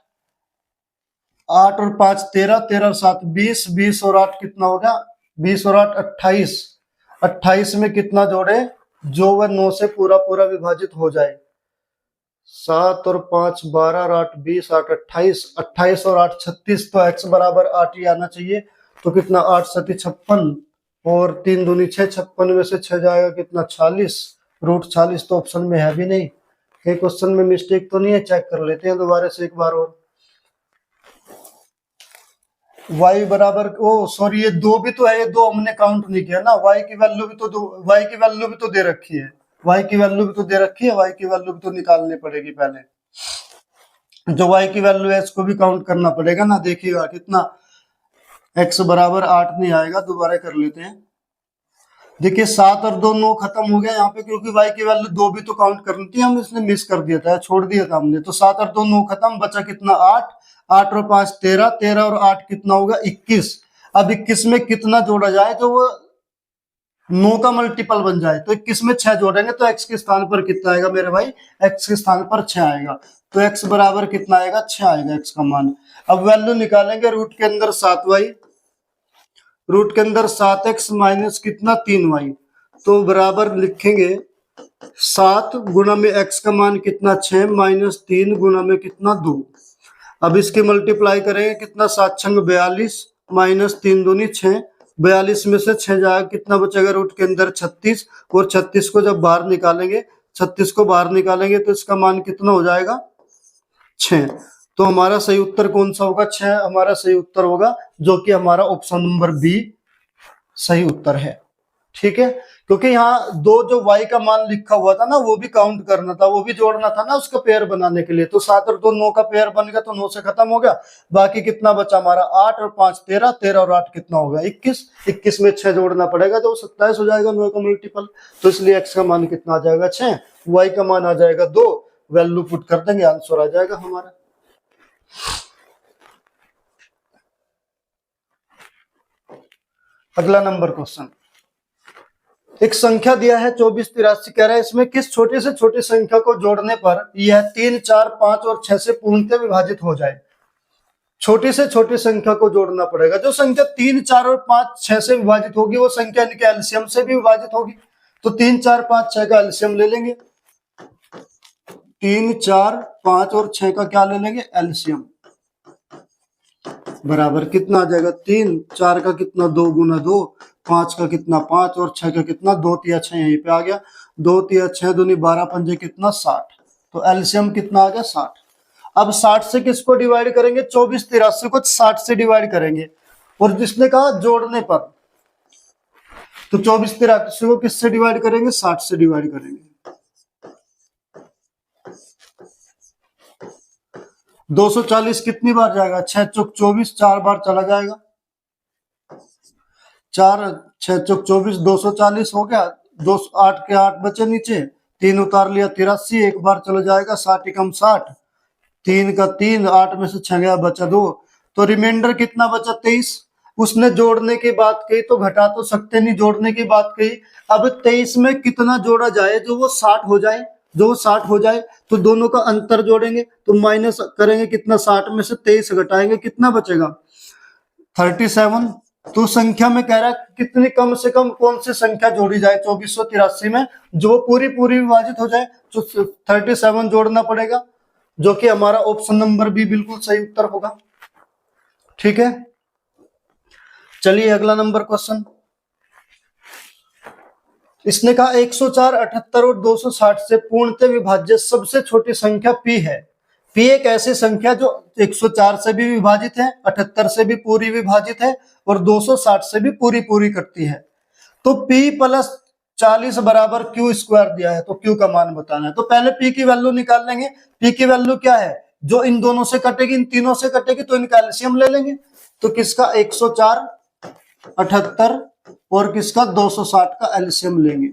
8 और 5 13, 13 और 7 20, 20 और 8 कितना होगा 20 और 8 28। 28 में कितना जोड़े जो वह 9 से पूरा पूरा विभाजित हो जाए। 7 और 5 12 और 8 20, 8 28, 28 और 8 36, तो x बराबर 8 ही आना चाहिए। तो कितना 8 7 56 और 3 दूनी 6, 56 में से 6 जाएगा कितना 46, रूट 46 तो ऑप्शन में है भी नहीं। कई क्वेश्चन में मिस्टेक तो नहीं है, चेक कर लेते हैं दोबारा से एक बार और। y बराबर सॉरी ये 2 भी तो है, ये 2 हमने काउंट नहीं किया ना। y की वैल्यू भी तो y की वैल्यू भी तो दे रखी है, y की वैल्यू भी तो दे रखी है, y की वैल्यू भी तो निकालनी पड़ेगी पहले। जो y की वैल्यू है इसको भी काउंट करना पड़ेगा ना। देखिएगा कितना x बराबर 8 नहीं आएगा, दोबारा कर लेते हैं। देखिए 7 और 2 9 खत्म हो गया यहाँ पे, क्योंकि y की वैल्यू 2 भी तो काउंट करनी थी, हम इसने मिस कर दिया था, छोड़ दिया था हमने। तो 7 और 2 9 खत्म, बचा कितना 8। 8 और 5 13, 13 और 8 कितना होगा 21। अब 21 में कितना जोड़ा जाए तो वो 9 का मल्टीपल बन जाए। तो 21 में 6 जोड़ेंगे तो x के स्थान पर कितना आएगा मेरे भाई, x के स्थान पर 6 आएगा। तो x बराबर कितना आएगा 6 आएगा x का मान। अब वैल्यू निकालेंगे, रूट के अंदर 7y, रूट के अंदर 7x माइनस कितना 3y, तो बराबर लिखेंगे 7 गुना में x का मान कितना 6 माइनस 3 गुना में कितना 2। अब इसकी मल्टीप्लाई करेंगे, कितना 7 छंग 42 माइनस 3 दूनी 6, 42 में से 6 जाएगा कितना बचेगा रूट के अंदर 36, और 36 को जब बाहर निकालेंगे, 36 को बाहर निकालेंगे तो इसका मान कितना हो जाएगा 6। तो हमारा सही उत्तर कौन सा होगा 6 हमारा सही उत्तर होगा, जो कि हमारा ऑप्शन नंबर बी सही उत्तर है। ठीक है, क्योंकि यहाँ दो जो y का मान लिखा हुआ था ना वो भी काउंट करना था, वो भी जोड़ना था ना उसका पेयर बनाने के लिए। तो 7 और 2 9 का पेयर बन गया, तो 9 से खत्म हो गया। बाकी कितना बचा हमारा 8 और 5 13, 13 और 8 कितना होगा 21। 21 में 6 जोड़ना पड़ेगा तो 27 हो जाएगा 9 का मल्टीपल। तो इसलिए x का मान कितना आ जाएगा 6, y का मान आ जाएगा 2। वैल्यू पुट कर देंगे, आंसर आ जाएगा हमारा। अगला नंबर क्वेश्चन, एक संख्या दिया है 2483, कह रहा है इसमें किस छोटे से छोटी संख्या को जोड़ने पर यह 3 4 5 और 6 से पूर्णतः विभाजित हो जाए। छोटी से छोटी संख्या को जोड़ना पड़ेगा। जो संख्या 3 4 और 5 6 से विभाजित होगी वो संख्या इनके एलसीएम से भी विभाजित होगी। तो 3 4 5 6 का एलसीएम ले लेंगे, 3 4 5 और 6 का क्या ले लेंगे एलसीएम, बराबर कितना आ जाएगा 3 4 का कितना 2 गुना 2, 5 का कितना 5 और 6 का कितना 2 तिया 6 यहीं पे आ गया, 2 तिया 6 दूनी 12 पंजे कितना 60। तो एलसीएम कितना आ गया 60। अब 60 से किसको डिवाइड करेंगे 2483 को 60 से डिवाइड करेंगे, और जिसने कहा जोड़ने पर, तो 2483 को किससे डिवाइड करेंगे 60 से डिवाइड करेंगे। 240 कितनी बार जाएगा 6 चौक 24, 4 बार चला जाएगा, 4 6 चौक 24 240 हो गया। 2 8 के 8 बचे नीचे, 3 उतार लिया 83, एक बार चला जाएगा 60 कम 60, 3 का 3, 8 में से 6 गया बचा 2, तो रिमाइंडर कितना बचा 23। उसने जोड़ने की बात कही तो घटा तो सकते नहीं, जोड़ने की बात कही। अब 23 में कितना जोड़ा जाए जो वो 60 हो जाए, जो 60 हो जाए तो दोनों का अंतर जोड़ेंगे, तो माइनस करेंगे कितना 60 में से 23 घटाएंगे कितना बचेगा 37। तो संख्या में कह रहा है कितनी कम से कम कौन सी संख्या जोड़ी जाए 2483 में जो पूरी पूरी विभाजित हो जाए, तो 37 जोड़ना पड़ेगा, जो कि हमारा ऑप्शन नंबर बी बिल्कुल सही उत्तर होगा। ठीक है, चलिए अगला नंबर क्वेश्चन। इसने कहा 104 78 और 260 से पूर्णतः विभाज्य सबसे छोटी संख्या p है। p एक ऐसी संख्या जो 104 से भी विभाजित है, 78 से भी पूरी विभाजित है और 260 से भी पूरी पूरी करती है। तो p प्लस 40 बराबर q स्क्वायर दिया है, तो q का मान बताना है। तो पहले p की वैल्यू निकाल लेंगे। p की वैल्यू क्या है, जो इन दोनों से कटेगी, इन तीनों से कटेगी, तो इनका एलसीएम ले लेंगे। तो किसका 104 78 और किसका 260 का एलसीएम लेंगे,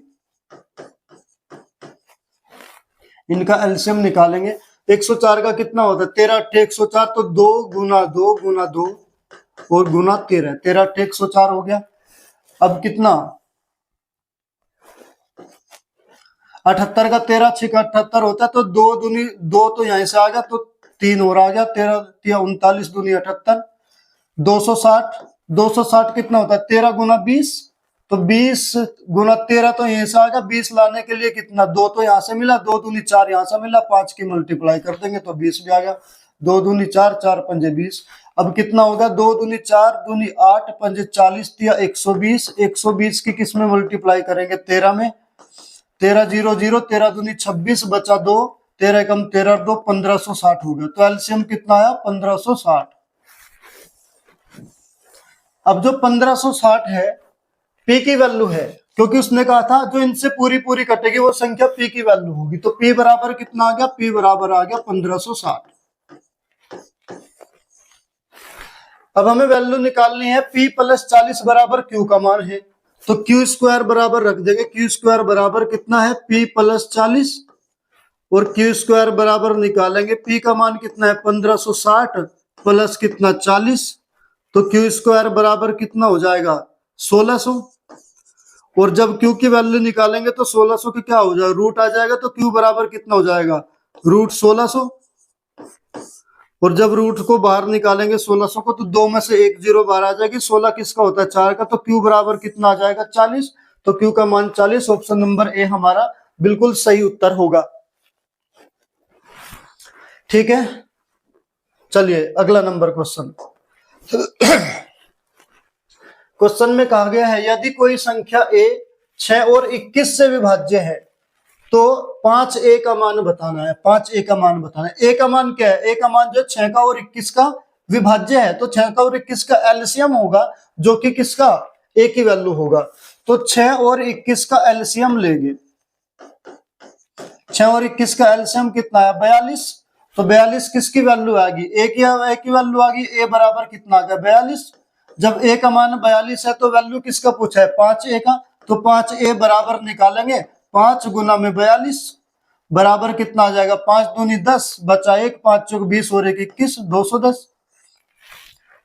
इनका एलसीएम निकालेंगे। 104 का कितना होता है? 13 8 104, तो 2 गुना 2 गुना 2 और गुना 13, 13 8 104 हो गया। अब कितना? 78 का 13 6 का 78 होता है, तो 2 दूनी 2 तो यहीं से आ गया, तो 3 और आ गया, 13 39 दूनी 78, 260, 260 कितना होता है? 13 गुना 20, तो 20 गुना 13 तो यहीं से आ गया। 20 लाने के लिए कितना? 2 तो यहाँ से मिला, 2 दूनी 4 यहाँ से मिला, 5 की मल्टीप्लाई कर देंगे तो 20 भी आ गया। 2 दूनी 4, 4 पंजे 20। अब कितना होगा? 2 दूनी 4 दूनी 8 पंजे 40 दिया 120, 120 की किस में मल्टीप्लाई करेंगे? 13 में। 13 0 0, 13 दूनी 26, बचा 2, 13 कम 13 2 1560 हो गया। तो एलसीएम कितना आया? 1560। अब जो 1560 है, पी की वैल्यू है, क्योंकि उसने कहा था जो इनसे पूरी पूरी कटेगी वो संख्या पी की वैल्यू होगी। तो पी बराबर कितना आ गया? पी बराबर आ गया 1560। अब हमें वैल्यू निकालनी है पी प्लस 40 बराबर क्यू का मान है, तो क्यू स्क्वायर बराबर रख देंगे। क्यू स्क्वायर बराबर कितना है? पी प्लस 40, और क्यू स्क्वायर बराबर निकालेंगे, पी का मान कितना है? 1560 प्लस कितना? 40, तो क्यू स्क्वायर बराबर कितना हो जाएगा? 1600। और जब क्यू की वैल्यू निकालेंगे तो 1600 की क्या हो जाएगा? रूट आ जाएगा, तो क्यू बराबर कितना हो जाएगा? रूट 1600। और जब रूट को बाहर निकालेंगे 1600 को, तो 2 में से 1 0 बाहर आ जाएगी। 16 किसका होता है? 4 का, तो क्यू बराबर कितना आ जाएगा? 40। तो क्यू का मान 40। ऑप्शन नंबर ए हमारा बिल्कुल सही उत्तर होगा। ठीक है, चलिए अगला नंबर क्वेश्चन। क्वेश्चन में कहा गया है यदि कोई संख्या ए 6 और 21 से विभाज्य है तो 5 ए का मान बताना है। 5 ए का मान बताना है। ए का मान क्या है? ए का मान जो 6 का और 21 का विभाज्य है, तो 6 का और 21 का एलसीएम होगा, जो कि किसका? ए की वैल्यू होगा। तो 6 और 21 का एलसीएम लेंगे। 6 और 21 का एलसीएम कितना है? 42। तो 42 किसकी वैल्यू आएगी? ए की वैल्यू आ गई। ए बराबर कितना आ गया? 42। जब ए का मान 42 है तो वैल्यू किसका पूछा है? 5 ए का, तो 5 ए बराबर निकालेंगे 5 गुना में 42 बराबर कितना आ जाएगा? 5 दूनी 10, बचा 1, 5 चौक 20 और 1 21, 210।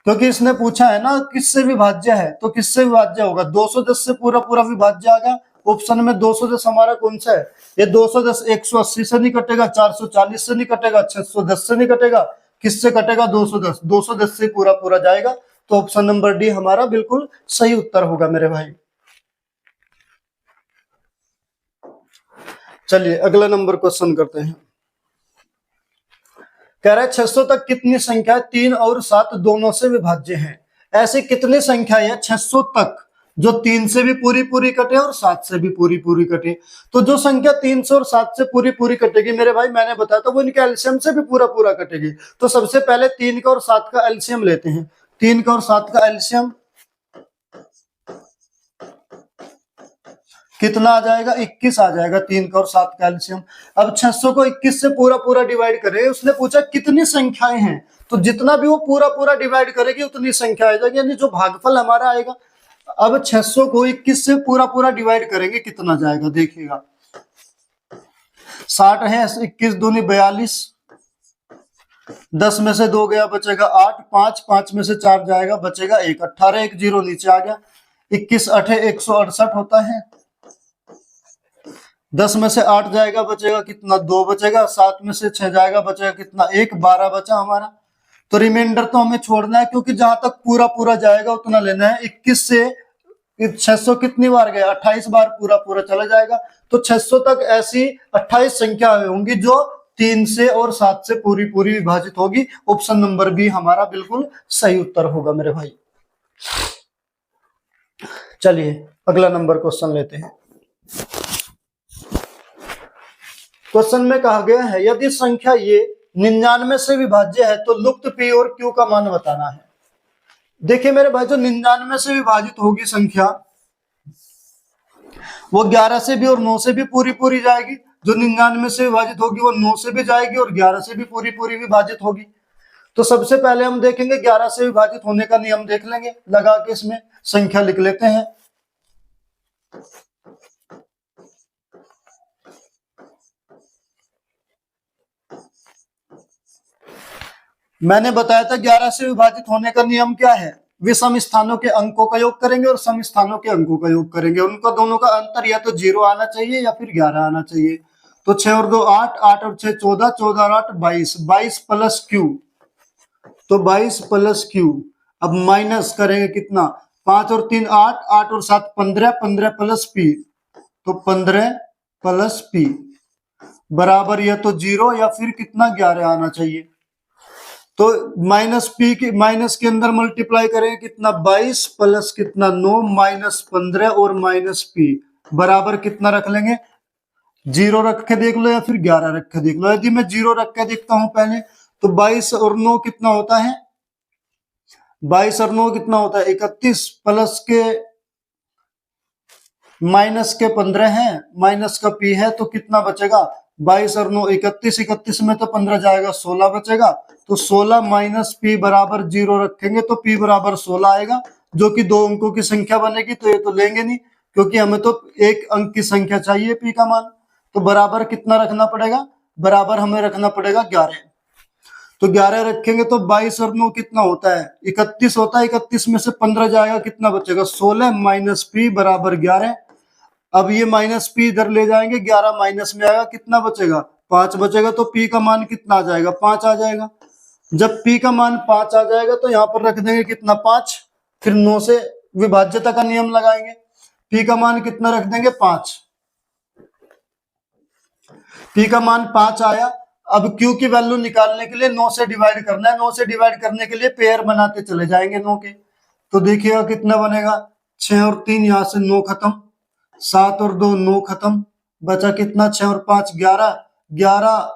क्योंकि इसने पूछा है ना किससे विभाज्य है, तो किससे विभाज्य होगा? 210 से पूरा पूरा विभाज्य आ गया। ऑप्शन में 210 हमारा कौन सा है? ये 210 180 से नहीं कटेगा, 440 से नहीं कटेगा, 610 से नहीं कटेगा, किससे कटेगा? 210। 210 से पूरा पूरा जाएगा, तो ऑप्शन नंबर डी हमारा बिल्कुल सही उत्तर होगा मेरे भाई। चलिए अगला नंबर क्वेश्चन करते हैं। कह रहा है 600 तक कितनी संख्या 3 और 7 दोनों से विभाज्य है? ऐसी कितनी संख्या है 600 तक जो 3 से भी पूरी पूरी कटे और 7 से भी पूरी पूरी कटे? तो जो संख्या 3 से और 7 से पूरी पूरी कटेगी मेरे भाई, मैंने बताया था वो इनके एलसीएम से भी पूरा पूरा कटेगी। तो सबसे पहले 3 का और 7 का एलसीएम लेते हैं। 3 का और 7 का एलसीएम कितना आ जाएगा? 21 आ जाएगा 3 का और 7 का एलसीएम। अब 600 को 21 से पूरा पूरा डिवाइड करें, उसने पूछा कितनी संख्याएं हैं, तो जितना भी वो पूरा पूरा डिवाइड करेगी उतनी संख्या आ जाएगी, यानी जो भागफल हमारा आएगा। अब 600 को 21 से पूरा पूरा डिवाइड करेंगे, कितना जाएगा देखिएगा। 60 है, 21 दूनी 42, 10 में से 2 गया बचेगा 8, 5 में से 4 जाएगा बचेगा 1, 18 1 0 नीचे आ गया। 21 8 168 होता है। 10 में से 8 जाएगा बचेगा कितना? 2 बचेगा। 7 में से 6 जाएगा बचेगा कितना? 1, 12 बचा हमारा। तो रिमाइंडर तो हमें छोड़ना है, क्योंकि जहां तक पूरा पूरा जाएगा उतना लेना है। 21 से 600 कितनी बार गया? 28 बार पूरा पूरा चला जाएगा। तो 600 तक ऐसी 28 संख्या होंगी जो 3 से और 7 से पूरी पूरी विभाजित होगी। ऑप्शन नंबर बी हमारा बिल्कुल सही उत्तर होगा मेरे भाई। चलिए अगला नंबर क्वेश्चन लेते हैं। क्वेश्चन में कहा गया है यदि संख्या ये 99 से विभाज्य है तो लुप्त पी और क्यू का मान बताना है। देखिए मेरे भाई, जो 99 से विभाजित होगी संख्या वो 11 से भी और 9 से भी पूरी पूरी जाएगी। जो 99 से विभाजित होगी वो 9 से भी जाएगी और 11 से भी पूरी पूरी विभाजित होगी। तो सबसे पहले हम देखेंगे 11 से विभाजित होने का नियम देख लेंगे, लगा के इसमें संख्या लिख लेते हैं। मैंने बताया था 11 से विभाजित होने का नियम क्या है, विषम स्थानों के अंकों का योग करेंगे और सम स्थानों के अंकों का योग करेंगे, उनका दोनों का अंतर या तो 0 आना चाहिए या फिर 11 आना चाहिए। तो 6 और 2 8, 8 और 6 14, 14 और 8 22, 22 प्लस क्यू, तो 22 प्लस क्यू। अब माइनस करेंगे कितना, 5 और 3 8, 8 और 7 15, 15 प्लस पी, तो 15 प्लस पी बराबर या तो 0 या फिर कितना 11 आना चाहिए। तो माइनस पी के माइनस के अंदर मल्टीप्लाई करेंगे कितना, 22 प्लस कितना 9 माइनस 15 और माइनस पी बराबर कितना रख लेंगे, 0 रख के देख लो या फिर 11 रख के देख लो। यदि मैं 0 रख के देखता हूं पहले, तो 22 और 9 कितना होता है, 22 और 9 कितना होता है 31 प्लस के माइनस के 15 है, माइनस का पी है, तो कितना बचेगा 22 और 9 31, 31 में तो 15 जाएगा 16 बचेगा, तो 16 माइनस पी बराबर 0 रखेंगे तो पी बराबर 16 आएगा, जो कि 2 अंकों की संख्या बनेगी। तो ये तो लेंगे नहीं क्योंकि हमें तो एक अंक की संख्या चाहिए पी का मान। तो बराबर कितना रखना पड़ेगा, बराबर हमें रखना पड़ेगा 11। तो 11 रखेंगे तो 22 और 9 कितना होता है 31 होता है, 31 में से 15 जाएगा कितना बचेगा 16 माइनस पी बराबर 11। अब ये माइनस पी इधर ले जाएंगे, 11 माइनस में आएगा कितना बचेगा 5 बचेगा, तो पी का मान कितना आ जाएगा 5 आ जाएगा। जब पी का मान 5 आ जाएगा तो यहाँ पर रख देंगे कितना 5, फिर 9 से विभाज्यता का नियम लगाएंगे, पी का मान कितना रख देंगे 5, पी का मान 5 आया। अब क्यू की वैल्यू निकालने के लिए 9 से डिवाइड करना है, 9 से डिवाइड करने के लिए पेयर बनाते चले जाएंगे 9 के। तो देखिएगा कितना बनेगा, 6 और 3 यहाँ से 9 खत्म, 7 और 2 9 खत्म, बचा कितना 6 और 5 11, 11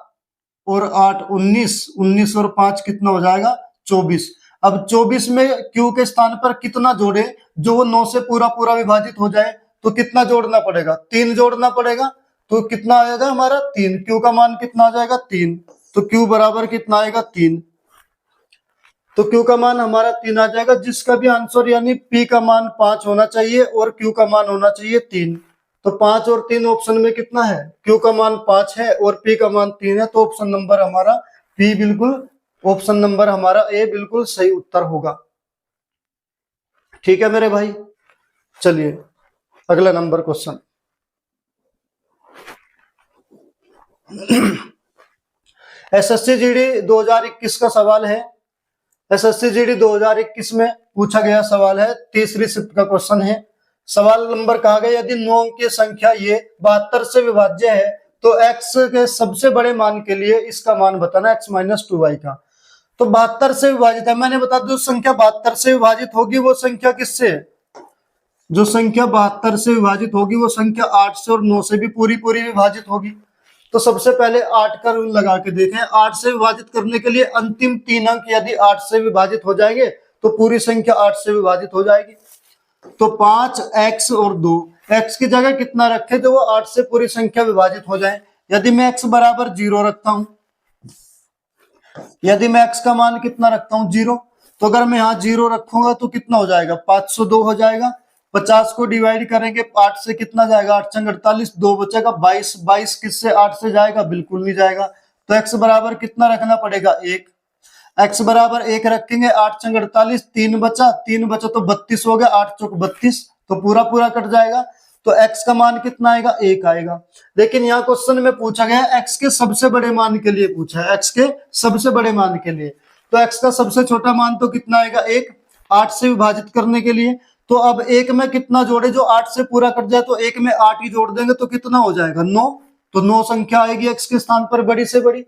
और 8 19, 19 और 5 कितना हो जाएगा 24। अब 24 में क्यू के स्थान पर कितना जोड़े जो वो 9 से पूरा पूरा विभाजित हो जाए, तो कितना जोड़ना पड़ेगा 3 जोड़ना पड़ेगा, तो कितना आएगा हमारा 3, क्यू का मान कितना आ जाएगा 3, तो क्यू बराबर कितना आएगा 3, तो क्यू का मान हमारा 3 आ जाएगा, जिसका भी आंसर यानी पी का मान 5 होना चाहिए और क्यू का मान होना चाहिए 3। तो 5 और 3 ऑप्शन में कितना है, क्यू का मान 5 है और पी का मान 3 है, तो ऑप्शन नंबर हमारा पी बिल्कुल, ऑप्शन नंबर हमारा ए बिल्कुल सही उत्तर होगा। ठीक है मेरे भाई, चलिए अगला नंबर क्वेश्चन। एसएससी जीडी 2021 का सवाल है, एसएससी जीडी 2021 में पूछा गया सवाल है, तीसरी शिफ्ट का क्वेश्चन है। सवाल नंबर कहा गया, यदि 9 अंकीय संख्या ये 72 से विभाज्य है तो x के सबसे बड़े मान के लिए इसका मान बताना, x माइनस 2y का। तो 72 से विभाजित है, मैंने बता जो संख्या 72 से विभाजित होगी वो संख्या किससे है, जो संख्या 72 से विभाजित होगी वो संख्या 8 से और 9 से भी पूरी पूरी विभाजित होगी। तो सबसे पहले 8 का रूल लगा के देखें, 8 से विभाजित करने के लिए अंतिम 3 अंक यदि 8 से विभाजित हो जाएंगे तो पूरी संख्या 8 से विभाजित हो जाएगी। तो 5x और 2, x की जगह कितना रखे जो वो 8 से पूरी संख्या विभाजित हो जाए। यदि मैं x बराबर 0 रखता हूं, यदि मैं x का मान कितना रखता हूं 0, तो अगर मैं यहाँ 0 रखूंगा तो कितना हो जाएगा 502 हो जाएगा। 50 को डिवाइड करेंगे 8 से कितना जाएगा 8 संग 48, 2 बचेगा 22, 22 किससे 8 से जाएगा, बिल्कुल नहीं जाएगा। तो x बराबर कितना रखना पड़ेगा 1, x बराबर 1 रखेंगे, 8 संग 48, 3 बचा, 3 बचा तो 32 हो गया, 8 चौक 32, तो पूरा पूरा कट जाएगा। तो x का मान कितना आएगा 1 आएगा। लेकिन यहाँ क्वेश्चन में पूछा गया x के सबसे बड़े मान के लिए पूछा है, x के सबसे बड़े मान के लिए, तो x का सबसे छोटा मान तो कितना आएगा 1, 8 से विभाजित करने के लिए। तो अब 1 में कितना जोड़े जो 8 से पूरा कट जाए, तो 1 में 8 ही जोड़ देंगे तो कितना हो जाएगा 9, तो 9 संख्या आएगी x के स्थान पर बड़ी से बड़ी।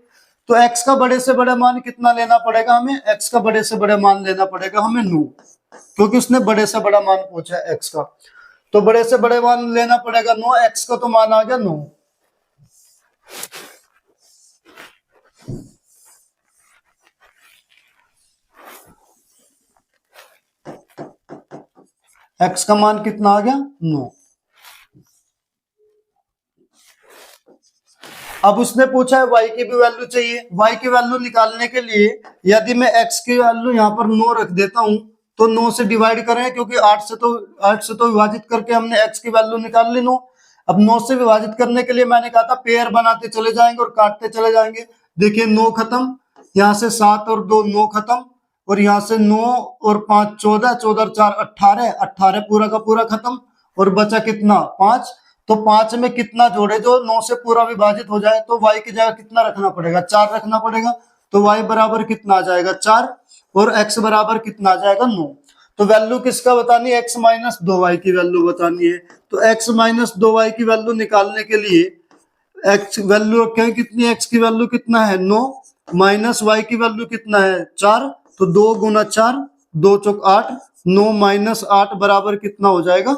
तो x का बड़े से बड़ा मान कितना लेना पड़ेगा हमें, x का बड़े से बड़ा मान लेना पड़ेगा हमें 9, क्योंकि उसने बड़े से बड़ा मान पूछा है x का, तो बड़े से बड़े मान लेना पड़ेगा 9, x का तो मान आ गया 9। x का मान कितना आ गया 9। अब उसने पूछा है y की भी वैल्यू चाहिए, y की वैल्यू निकालने के लिए यदि मैं x की वैल्यू यहाँ पर 9 रख देता हूं तो 9 से डिवाइड करें, क्योंकि 8 से तो विभाजित करके हमने x की वैल्यू निकाल ली 9। अब 9 से विभाजित करने के लिए मैंने कहा था पेयर बनाते चले जाएंगे और काटते चले जाएंगे। देखिए 9 खत्म, यहाँ से 7 और 2 9 खत्म, और यहाँ से 9 और 5 14, 14 और 4 18, 18 पूरा का पूरा खत्म, और बचा कितना 5। तो 5 में कितना जोड़े जो 9 से पूरा विभाजित हो जाए, तो y की जगह कितना रखना पड़ेगा, 4 रखना पड़ेगा। तो y बराबर कितना आ जाएगा 4, और x बराबर कितना आ जाएगा 9। तो वैल्यू किसका बतानी है, x माइनस 2y की वैल्यू बतानी है। तो x माइनस 2y की वैल्यू निकालने के लिए x वैल्यू रखें कितनी, x की वैल्यू कितना है 9, माइनस y की वैल्यू कितना है 4, तो 2 गुना 4, 2 चौक 8, 9 माइनस 8 बराबर कितना हो जाएगा,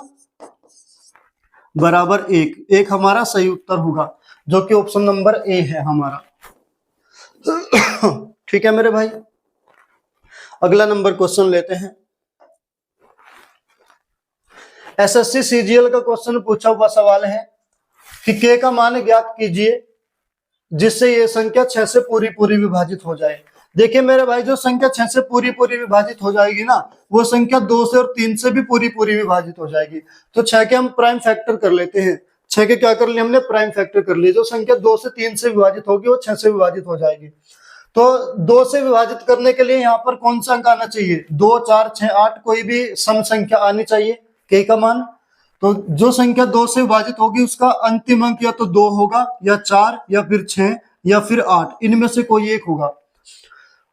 बराबर 1। 1 हमारा सही उत्तर होगा, जो कि ऑप्शन नंबर ए है हमारा। ठीक है मेरे भाई, अगला नंबर क्वेश्चन लेते हैं। एसएससी सीजीएल का क्वेश्चन पूछा हुआ सवाल है कि के का मान ज्ञात कीजिए जिससे ये संख्या 6 से पूरी पूरी विभाजित हो जाए। देखिए मेरे भाई, जो संख्या 6 से पूरी पूरी विभाजित हो जाएगी ना, वो संख्या 2 से और 3 से भी पूरी पूरी विभाजित हो जाएगी। तो 6 के हम प्राइम फैक्टर कर लेते हैं। 6 के क्या कर लिए हमने, प्राइम फैक्टर कर लिए। जो संख्या 2 से 3 से विभाजित होगी वो 6 से विभाजित हो जाएगी। तो 2 से विभाजित करने के लिए यहाँ पर कौन सा अंक आना चाहिए, 2 4 6 8, कोई भी सम संख्या आनी चाहिए के का मान। तो जो संख्या 2 से विभाजित होगी उसका अंतिम अंक या तो 2 होगा, या 4, या फिर 6, या फिर 8, इनमें से कोई एक होगा।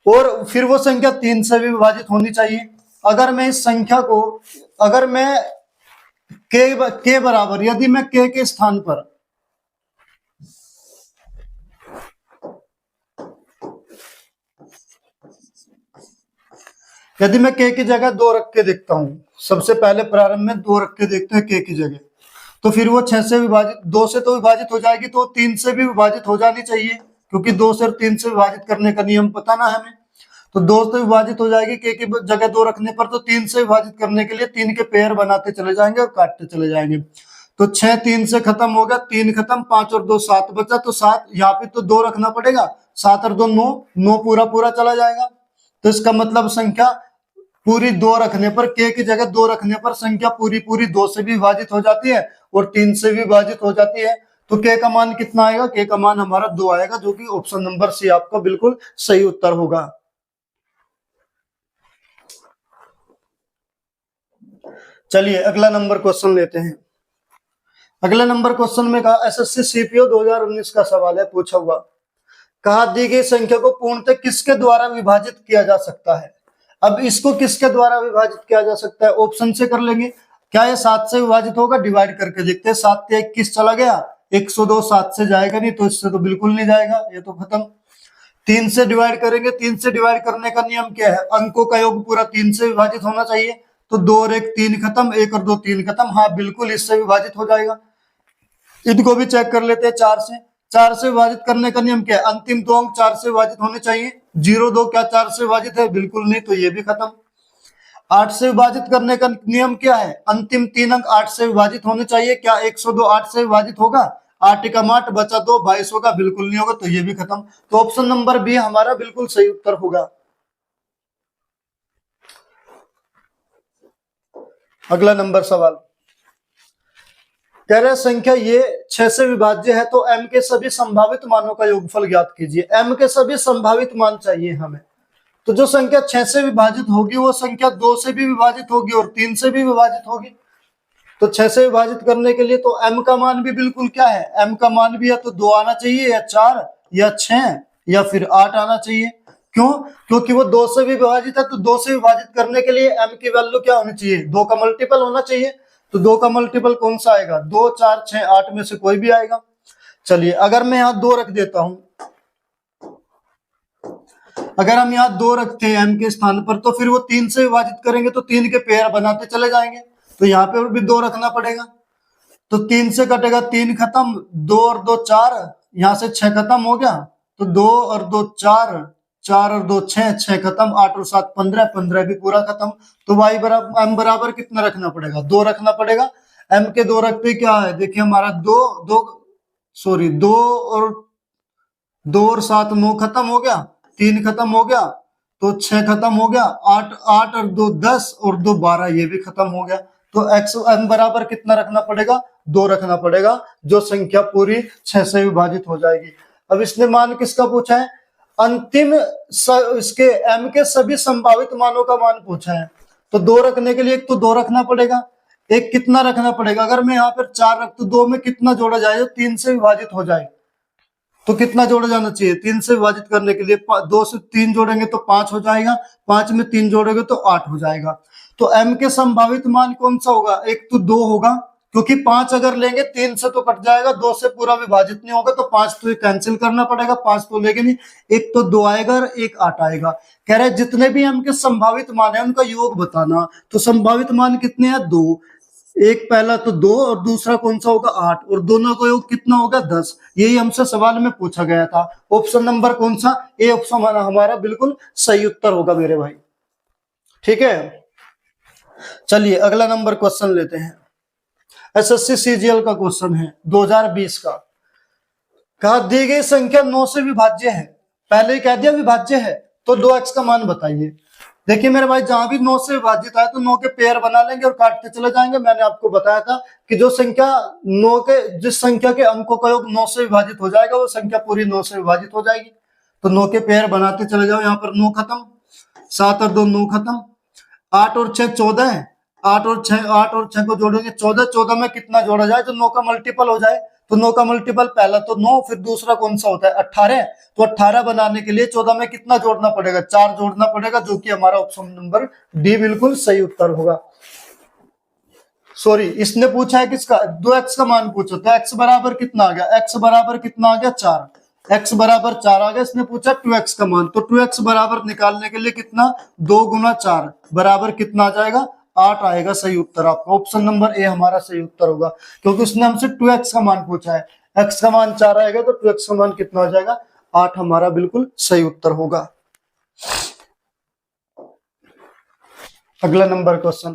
और फिर वो संख्या 3 से भी विभाजित होनी चाहिए। अगर मैं इस संख्या को, अगर मैं के बराबर, यदि मैं के स्थान पर यदि मैं के की जगह 2 रख के देखता हूं, सबसे पहले प्रारंभ में 2 रख के देखते हैं के की जगह, तो फिर वो 6 से विभाजित, 2 से तो विभाजित हो जाएगी, तो 3 से भी विभाजित हो जानी चाहिए, क्योंकि 2 से और 3 से विभाजित करने का नियम पता ना हमें। तो 2 से विभाजित हो जाएगी के की जगह 2 रखने पर, तो 3 से विभाजित करने के लिए 3 के पेयर बनाते चले जाएंगे और काटते चले जाएंगे। तो 6 3 से खत्म हो गया, 3 खत्म, 5 और 2 7 बचा, तो 7 यहाँ पे तो 2 रखना पड़ेगा, 7 और 2 9, 9 पूरा पूरा चला जाएगा। तो इसका मतलब संख्या पूरी 2 रखने पर, के की जगह 2 रखने पर संख्या पूरी पूरी 2 से भी विभाजित हो जाती है और 3 से भी विभाजित हो जाती है। तो के का मान कितना आएगा, के का मान हमारा 2 आएगा, जो कि ऑप्शन नंबर सी आपका बिल्कुल सही उत्तर होगा। चलिए अगला नंबर क्वेश्चन लेते हैं। अगला नंबर क्वेश्चन में कहा, एसएससी सीपीओ 2019 का सवाल है, पूछा हुआ, कहा दी गई संख्या को पूर्णतः किसके द्वारा विभाजित किया जा सकता है। अब इसको किसके द्वारा विभाजित किया जा सकता है, ऑप्शन से कर लेंगे। क्या ये 7 से विभाजित होगा, डिवाइड करके देखते हैं। 7 से 21 चला गया, 102 7 से जाएगा नहीं, तो इससे तो बिल्कुल नहीं जाएगा, ये तो खत्म। 3 से डिवाइड करेंगे, 3 से डिवाइड करने का नियम क्या है, अंकों का योग पूरा 3 से विभाजित होना चाहिए। तो 2 और 1 3 खत्म, 1 और 2 3 खत्म, हाँ बिल्कुल इससे विभाजित हो जाएगा। इनको भी चेक कर लेते हैं। 4 से विभाजित करने का नियम क्या है, अंतिम 2 अंक 4 से विभाजित होने चाहिए। 0 2 क्या 4 से विभाजित है, बिल्कुल नहीं, तो ये भी खत्म। 8 से विभाजित करने का नियम क्या है, अंतिम 3 अंक 8 से विभाजित होने चाहिए। क्या 102 8 से विभाजित होगा, 8 एकम 8 बचा 2 22 होगा, बिल्कुल नहीं होगा, तो ये भी खत्म। तो ऑप्शन नंबर बी हमारा बिल्कुल सही उत्तर होगा। अगला नंबर सवाल कह रहा है, संख्या ये 6 से विभाज्य है तो m के सभी संभावित मानों का योगफल ज्ञात कीजिए। m के सभी संभावित मान चाहिए हमें। तो जो संख्या 6 से विभाजित होगी वो संख्या 2 से भी विभाजित होगी और 3 से भी विभाजित होगी। तो 6 से विभाजित करने के लिए तो m का मान भी बिल्कुल क्या है, m का मान भी या तो 2 आना चाहिए, या 4, या 6, या फिर 8 आना चाहिए। क्यों, क्योंकि वो 2 से भी विभाजित है, तो 2 से विभाजित करने के लिए m की वैल्यू क्या होनी चाहिए, 2 का मल्टीपल होना चाहिए। तो 2 का मल्टीपल कौन सा आएगा, 2 4 6 8 में से कोई भी आएगा। चलिए अगर मैं यहाँ 2 रख देता हूं, अगर हम यहाँ 2 रखते हैं m के स्थान पर, तो फिर वो 3 से विभाजित करेंगे तो 3 के पेयर बनाते चले जाएंगे, तो यहाँ पे भी 2 रखना पड़ेगा। तो 3 से कटेगा 3 खत्म, 2 और 2 4, यहाँ से 6 खत्म हो गया, तो 2 और 2 4, 4 और 2 6, 6 खत्म, 8 और 7 15, 15 भी पूरा खत्म। तो y बराबर m बराबर कितना रखना पड़ेगा, 2 रखना पड़ेगा। m के 2 रखते क्या है, देखिए हमारा 2 और 7 9 खत्म हो गया, 3 खत्म हो गया, तो 6 खत्म हो गया, 8 और 2 10 और 2 12, ये भी खत्म हो गया। तो m बराबर कितना रखना पड़ेगा, 2 रखना पड़ेगा, जो संख्या पूरी 6 से विभाजित हो जाएगी। अब इसने मान किसका पूछा है, अंतिम इसके m के सभी संभावित मानों का मान पूछा है। तो 2 रखने के लिए एक तो 2 रखना पड़ेगा, एक कितना रखना पड़ेगा, अगर मैं यहाँ पर 4 रख तो 2 में कितना जोड़ा जाए जो 3 से विभाजित हो जाए, तो कितना जोड़ा जाना चाहिए, 3 से विभाजित करने के लिए 2 से 3 जोड़ेंगे तो 5 हो जाएगा, 5 में 3 जोड़ेंगे तो 8 हो जाएगा। तो m के संभावित मान कौन सा होगा, एक तो 2 होगा, क्योंकि 5 अगर लेंगे 3 से तो कट जाएगा, 2 से पूरा विभाजित नहीं होगा, तो 5 तो कैंसिल करना पड़ेगा, 5 तो लेंगे नहीं, एक तो 2 आएगा और एक 8 आएगा। कह रहे जितने भी m के संभावित मान है उनका योग बताना। तो संभावित मान कितने हैं, 2, एक पहला तो 2 और दूसरा कौन सा होगा 8, और दोनों का योग कितना होगा 10। यही हमसे सवाल में पूछा गया था। ऑप्शन नंबर कौन सा, ए ऑप्शन हमारा बिल्कुल सही उत्तर होगा मेरे भाई। ठीक है, चलिए अगला नंबर क्वेश्चन लेते हैं। एसएससी सीजीएल का क्वेश्चन है 2020 का। कहा दी गई संख्या 9 से विभाज्य है, पहले ही कह दिया विभाज्य है, तो 2x का मान बताइए। देखिए मेरे भाई जहां भी 9 से विभाजित है तो 9 के पेयर बना लेंगे और काटते चले जाएंगे। मैंने आपको बताया था कि जो संख्या 9 के, जिस संख्या के अंकों का योग 9 से विभाजित हो जाएगा वो संख्या पूरी 9 से विभाजित हो जाएगी। तो 9 के पेयर बनाते चले जाओ, यहाँ पर 9 खत्म, 7 और 2 9 खत्म, 8 और 6 14 है, 8 और 6 को जोड़ेंगे 14, 14 में कितना जोड़ा जाए जो 9 का मल्टीपल हो जाए। तो 9 का मल्टीपल पहला तो 9, फिर दूसरा कौन सा होता है 18। तो 18 बनाने के लिए 14 में कितना जोड़ना पड़ेगा, 4 जोड़ना पड़ेगा, जो कि हमारा ऑप्शन नंबर डी बिल्कुल सही उत्तर होगा। सॉरी, इसने पूछा है किसका, 2x का मान पूछा, तो x बराबर कितना आ गया, x बराबर कितना आ गया 4, x बराबर 4 आ गया। इसने पूछा 2x का मान, तो 2x बराबर निकालने के लिए कितना, 2 गुना 4 बराबर कितना आ जाएगा 8 आएगा। सही उत्तर आपका ऑप्शन नंबर ए हमारा सही उत्तर होगा, क्योंकि उसने हमसे 2x का मान पूछा है, x का मान 4 आएगा तो 2x का मान कितना हो जाएगा 8, हमारा बिल्कुल सही उत्तर होगा। अगला नंबर क्वेश्चन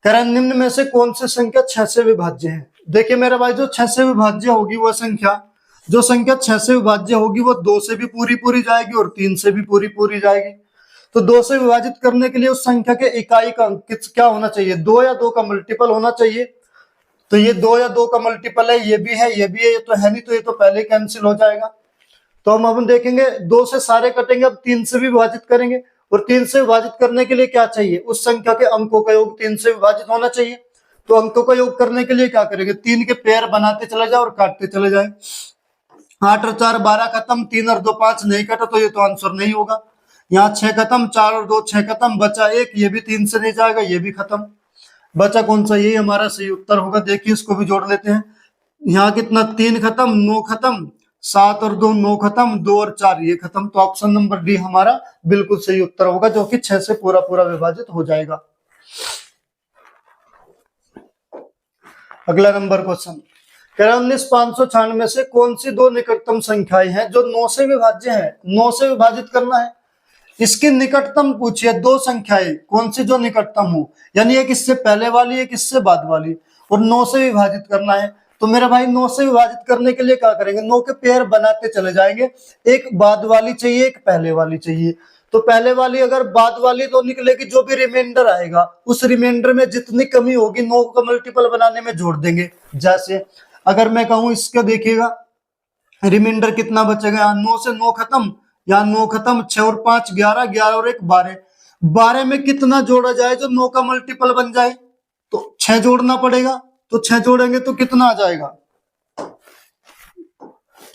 कह रहा है निम्न में से कौन सी संख्या 6 से विभाज्य है। देखिए मेरा भाई जो 6 से विभाज्य होगी वो संख्या, जो संख्या 6 से विभाज्य होगी वो 2 से भी पूरी जाएगी और 3 से भी पूरी जाएगी। तो 2 से विभाजित करने के लिए उस संख्या के इकाई का क्या होना चाहिए, 2 या 2 का मल्टीपल होना चाहिए। तो ये 2 या 2 का मल्टीपल है, ये भी है, ये भी है, ये तो है नहीं, तो ये तो पहले कैंसिल हो जाएगा। तो हम देखेंगे 2 से सारे कटेंगे, अब 3 से भी विभाजित करेंगे, और 3 से विभाजित करने के लिए क्या चाहिए, उस संख्या के अंकों का योग 3 से विभाजित होना चाहिए। तो अंकों का योग करने के लिए क्या करेंगे, 3 के पेयर बनाते चले जाओ और काटते चले जाए। 8 और 4 12 खत्म, 3 और 2 5 नहीं कटा, तो ये तो आंसर नहीं होगा। यहाँ 6 खत्म, 4 और 2 6 खत्म, बचा 1, ये भी 3 से नहीं जाएगा, ये भी खत्म, बचा कौन सा, यही हमारा सही उत्तर होगा। देखिए इसको भी जोड़ लेते हैं। यहाँ कितना, 3 खत्म, 9 खत्म, 7 और 2 9 खत्म, 2 और 4 ये खत्म। तो ऑप्शन नंबर डी हमारा बिल्कुल सही उत्तर होगा, जो कि 6 से पूरा विभाजित हो जाएगा। अगला नंबर क्वेश्चन कह रहा है 19,596 से कौन सी 2 निकटतम संख्याएं हैं जो 9 से विभाज्य है। 9 से विभाजित करना है, इसकी निकटतम पूछिए, 2 संख्याएं कौन सी जो निकटतम हो, यानी एक इससे पहले वाली एक इससे बाद वाली, और 9 से विभाजित करना है। तो मेरा भाई 9 से विभाजित करने के लिए क्या करेंगे, 9 के पेयर बनाते चले जाएंगे, एक बाद वाली चाहिए एक पहले वाली चाहिए। तो पहले वाली अगर बाद वाली तो निकलेगी, जो भी रिमाइंडर आएगा उस रिमाइंडर में जितनी कमी होगी 9 का मल्टीपल बनाने में जोड़ देंगे। जैसे अगर मैं कहूं इसका देखिएगा रिमाइंडर कितना बचेगा, 9 से 9 खत्म, यहाँ 9 खत्म, 6 और 5 11, 11 और 1 12, 12 में कितना जोड़ा जाए जो 9 का मल्टीपल बन जाए, तो 6 जोड़ना पड़ेगा। तो 6 जोड़ेंगे तो कितना आ जाएगा,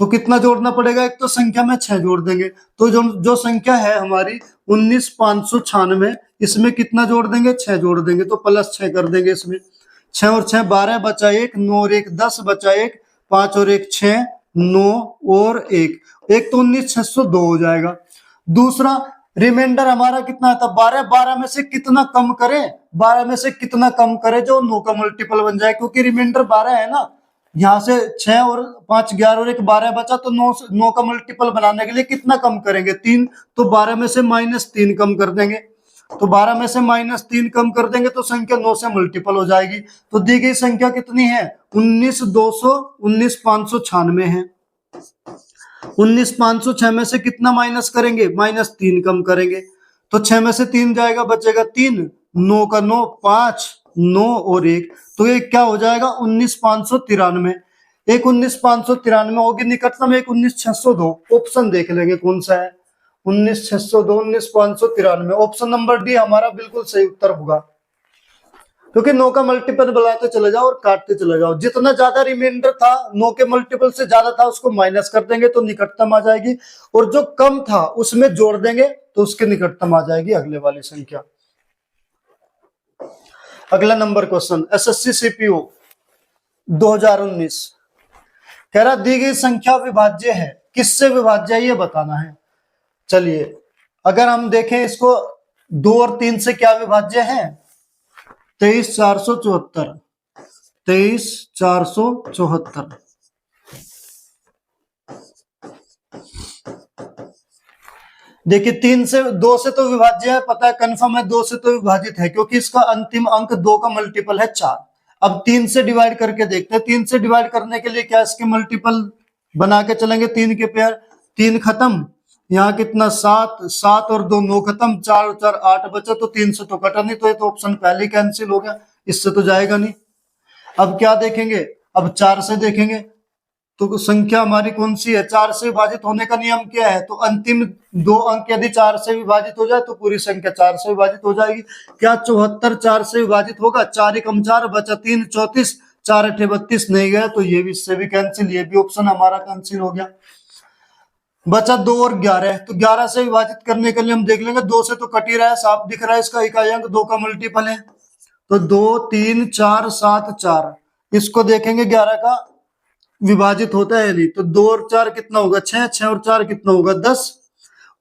तो कितना जोड़ना पड़ेगा, एक तो संख्या में 6 जोड़ देंगे। तो जो संख्या है हमारी 19,596, इसमें कितना जोड़ देंगे, 6 जोड़ देंगे, तो +6 कर देंगे इसमें। 6 और 6 12, बचा 1, 9 और 1 10, बचा 1, 5 और 1 6, 9 और 1 तो 19,602 हो जाएगा। दूसरा रिमाइंडर हमारा कितना था 12, 12 में से कितना कम करें, 12 में से कितना कम करें जो 9 का मल्टीपल बन जाए, क्योंकि रिमाइंडर 12 है ना, यहाँ से 6 और 5 11 और 1 12 बचा, तो 9 का मल्टीपल बनाने के लिए कितना कम करेंगे 3, तो 12 में से -3 कम कर देंगे। तो 12 में से -3 कम कर देंगे तो संख्या 9 से मल्टीपल हो जाएगी। तो दी गई संख्या कितनी है 19,596 है। 19,506 में से कितना माइनस करेंगे, -3 कम करेंगे, तो 6 में से 3 जाएगा, बचेगा 3, 9 का 9 5, 9 और 1, तो ये क्या हो जाएगा 19,593। एक 19,593 होगी, निकटतम एक 19,602। ऑप्शन देख लेंगे कौन सा है, 19,602, 19,593। ऑप्शन नंबर डी हमारा बिल्कुल सही उत्तर होगा, क्योंकि 9 का मल्टीपल बनाते चले जाओ और काटते चले जाओ, जितना ज्यादा रिमाइंडर था 9 के मल्टीपल से ज्यादा था उसको माइनस कर देंगे तो निकटतम आ जाएगी, और जो कम था उसमें जोड़ देंगे तो उसके निकटतम आ जाएगी अगले वाली संख्या। अगला नंबर क्वेश्चन, एसएससी सीपीओ 2019 कह रहा दी गई संख्या विभाज्य है, किससे विभाज्य है ये बताना है। चलिए अगर हम देखें इसको 2 और 3 से क्या विभाज्य है, 23,474, 23,474। देखिए 3 से 2 से तो विभाज्य है, पता है कंफर्म है, 2 से तो विभाजित है क्योंकि इसका अंतिम अंक 2 का मल्टीपल है 4। अब 3 से डिवाइड करके देखते हैं, 3 से डिवाइड करने के लिए क्या इसके मल्टीपल बना के चलेंगे, 3 के पेयर, 3 खत्म, यहाँ कितना 7, 7 और 2 9 खत्म, 4 और 4 8 बचा, तो 3 से तो कटा नहीं, तो ये तो ऑप्शन पहले कैंसिल हो गया, इससे तो जाएगा नहीं। अब क्या देखेंगे, अब 4 से देखेंगे तो संख्या हमारी कौन सी है, 4 से विभाजित होने का नियम क्या है, तो अंतिम 2 अंक यदि 4 से विभाजित हो जाए तो पूरी संख्या 4 से विभाजित हो जाएगी। क्या 74 4 से विभाजित होगा, 4 एकम 4 बचा 3 34, 4 8 32 नहीं गया, तो ये भी इससे भी कैंसिल, ये भी ऑप्शन हमारा कैंसिल हो गया। बचा 2 और 11, तो 11 से विभाजित करने के लिए हम देख लेंगे, 2 से तो कट ही रहा है, साफ दिख रहा है इसका इकाई अंक 2 का मल्टीपल है, तो 2 3 4 7 4, इसको देखेंगे 11 का विभाजित होता है नहीं, तो 2 और 4 कितना होगा 6, 6 और 4 कितना होगा 10,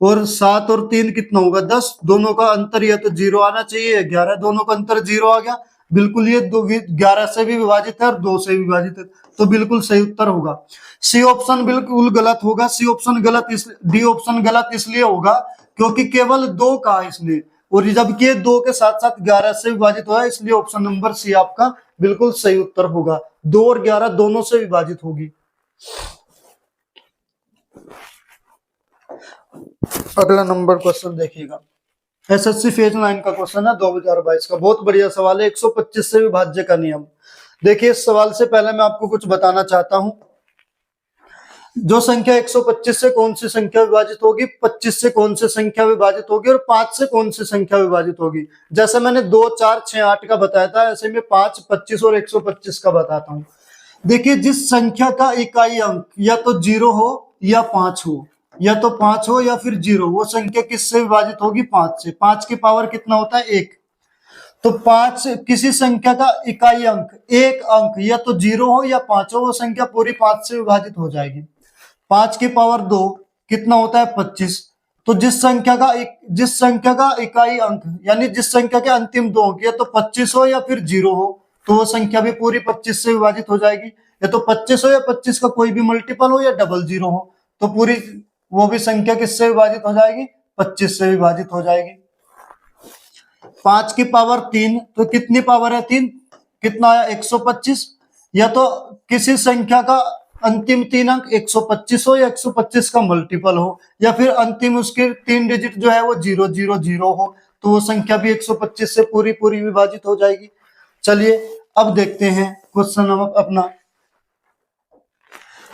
और 7 और 3 कितना होगा 10, दोनों का अंतर या तो 0 आना चाहिए, 11, दोनों का अंतर 0 आ गया, बिल्कुल ये 11 से भी विभाजित है और 2 से भी विभाजित है, तो बिल्कुल सही उत्तर होगा। सी ऑप्शन बिल्कुल गलत होगा, सी ऑप्शन गलत, डी ऑप्शन गलत इसलिए होगा क्योंकि केवल 2 का है इसलिए, और जबकि 2 के साथ साथ 11 से विभाजित हुआ है, इसलिए ऑप्शन नंबर सी आपका बिल्कुल सही उत्तर होगा, 2 और 11 दोनों से विभाजित होगी। अगला नंबर क्वेश्चन देखिएगा, एसएससी फेज 9 का क्वेश्चन है 2022 का, बहुत बढ़िया सवाल है, 125 से विभाज्य का नियम। देखिए इस सवाल से पहले मैं आपको कुछ बताना चाहता हूं, जो संख्या 125 से कौन सी संख्या विभाजित होगी, 25 से कौन सी संख्या विभाजित होगी, और 5 से कौन सी संख्या विभाजित होगी। जैसे मैंने 2 4 6 8 का बताया था, ऐसे में 5 25 और 125 का बताता हूं। देखिए जिस संख्या का इकाई अंक या तो 0 हो या 5 हो, या तो 5 हो या फिर 0, वो संख्या किससे विभाजित होगी, 5 से। 5 की पावर कितना होता है 1, तो 5 किसी संख्या का इकाई अंक, एक अंक या तो 0 हो या 5 हो, वो संख्या पूरी 5 से विभाजित हो जाएगी। 5 की पावर 2 कितना होता है 25, तो जिस संख्या का इकाई अंक यानी जिस संख्या के अंतिम 2 अंक या तो 25 हो या फिर 0 हो, तो वो संख्या भी पूरी 25 से विभाजित हो जाएगी, या तो 25 हो या 25 का कोई भी मल्टीपल हो या डबल 0 हो, तो पूरी वो भी संख्या किससे विभाजित हो जाएगी, 25 से विभाजित हो जाएगी। 5 की पावर 3, तो कितनी पावर है 3, कितना आया 125, या तो किसी संख्या का अंतिम 3 अंक 125 हो या 125 का मल्टीपल हो, या फिर अंतिम उसके 3 डिजिट जो है वो 0 0 0 हो, तो वो संख्या भी 125 से पूरी पूरी विभाजित हो जाएगी। चलिए अब देखते हैं क्वेश्चन अपना।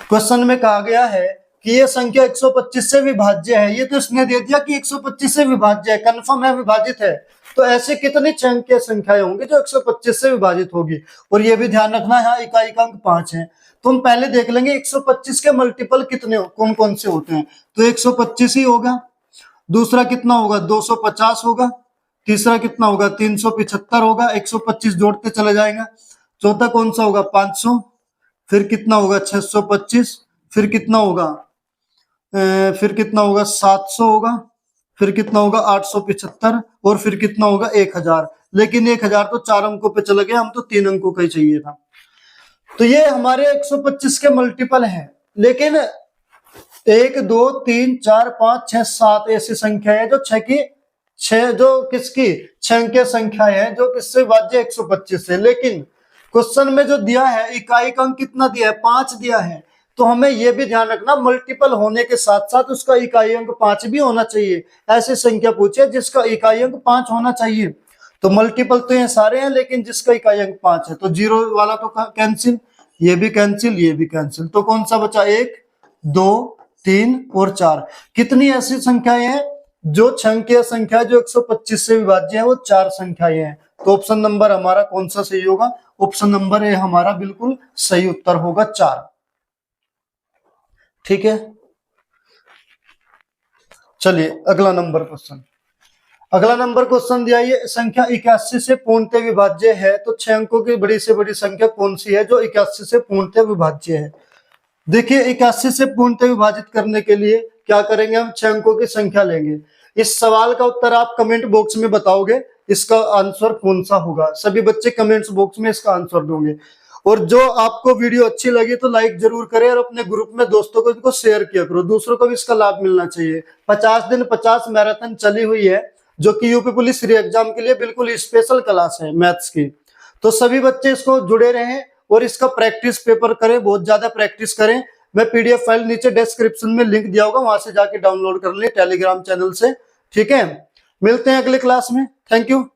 क्वेश्चन में कहा गया है कि ये संख्या 125 से विभाज्य है, ये तो इसने दे दिया कि 125 से विभाज्य है, कंफर्म है विभाजित है, तो ऐसे कितनी अंकीय संख्याएं होंगी जो 125 से विभाजित होगी। और ये भी ध्यान रखना है इकाई का अंक 5 है, तो हम पहले देख लेंगे 125 के मल्टीपल कितने कौन कौन से होते हैं, तो 125 ही होगा, दूसरा कितना होगा 250 होगा, तीसरा कितना होगा 375 होगा, 125 जोड़ते चले जाएंगे, चौथा कौन सा होगा 500, फिर कितना होगा 625, फिर कितना होगा 700 होगा, फिर कितना होगा 875, और फिर कितना होगा 1000। लेकिन 1000 तो 4 अंकों पे चले गए, हम तो 3 अंकों का ही चाहिए था। तो ये हमारे 125 के मल्टीपल हैं, लेकिन 1 2 3 4 5 6 7 ऐसी संख्या है जो 6 जो किसकी 6 अंकीय संख्या है जो किससे विभाज्य 125 से। लेकिन क्वेश्चन में जो दिया है इकाई का अंक कितना दिया है 5 दिया है, तो हमें यह भी ध्यान रखना मल्टीपल होने के साथ साथ उसका इकाई अंक 5 भी होना चाहिए। ऐसी संख्या पूछे जिसका इकाई अंक 5 होना चाहिए, तो मल्टीपल तो ये सारे हैं लेकिन जिसका इकाई अंक 5 है, तो 0 वाला तो कैंसिल, ये भी कैंसिल, ये भी कैंसिल, तो कौन सा बचा? 1 2 3 और 4। कितनी ऐसी संख्याएं हैं जो छह अंकीय संख्या जो 125 से विभाज्य है, वो 4 संख्याएं हैं। तो ऑप्शन नंबर हमारा कौन सा सही होगा? ऑप्शन नंबर ए हमारा बिल्कुल सही उत्तर होगा, 4। ठीक है, चलिए अगला नंबर क्वेश्चन। अगला नंबर क्वेश्चन दिया, ये संख्या 81 से पूर्णतः विभाज्य है, तो 6 अंकों की बड़ी से बड़ी संख्या कौन सी है जो 81 से पूर्णतः विभाज्य है? देखिए 81 से पूर्णतः विभाजित करने के लिए क्या करेंगे? हम 6 अंकों की संख्या लेंगे। इस सवाल का उत्तर आप कमेंट बॉक्स में बताओगे, इसका आंसर कौन सा होगा। सभी बच्चे कमेंट्स बॉक्स में इसका आंसर दोगे। और जो आपको वीडियो अच्छी लगी तो लाइक जरूर करें और अपने ग्रुप में दोस्तों को इनको शेयर किया करो, दूसरों को भी इसका लाभ मिलना चाहिए। 50 दिन 50 मैराथन चली हुई है, जो कि यूपी पुलिस री एग्जाम के लिए बिल्कुल स्पेशल क्लास है मैथ्स की। तो सभी बच्चे इसको जुड़े रहें और इसका प्रैक्टिस पेपर करें, बहुत ज्यादा प्रैक्टिस करें। मैं पीडीएफ फाइल नीचे डिस्क्रिप्शन में लिंक दिया होगा, वहां से जाके डाउनलोड कर लें टेलीग्राम चैनल से। ठीक है, मिलते हैं अगले क्लास में। Thank you.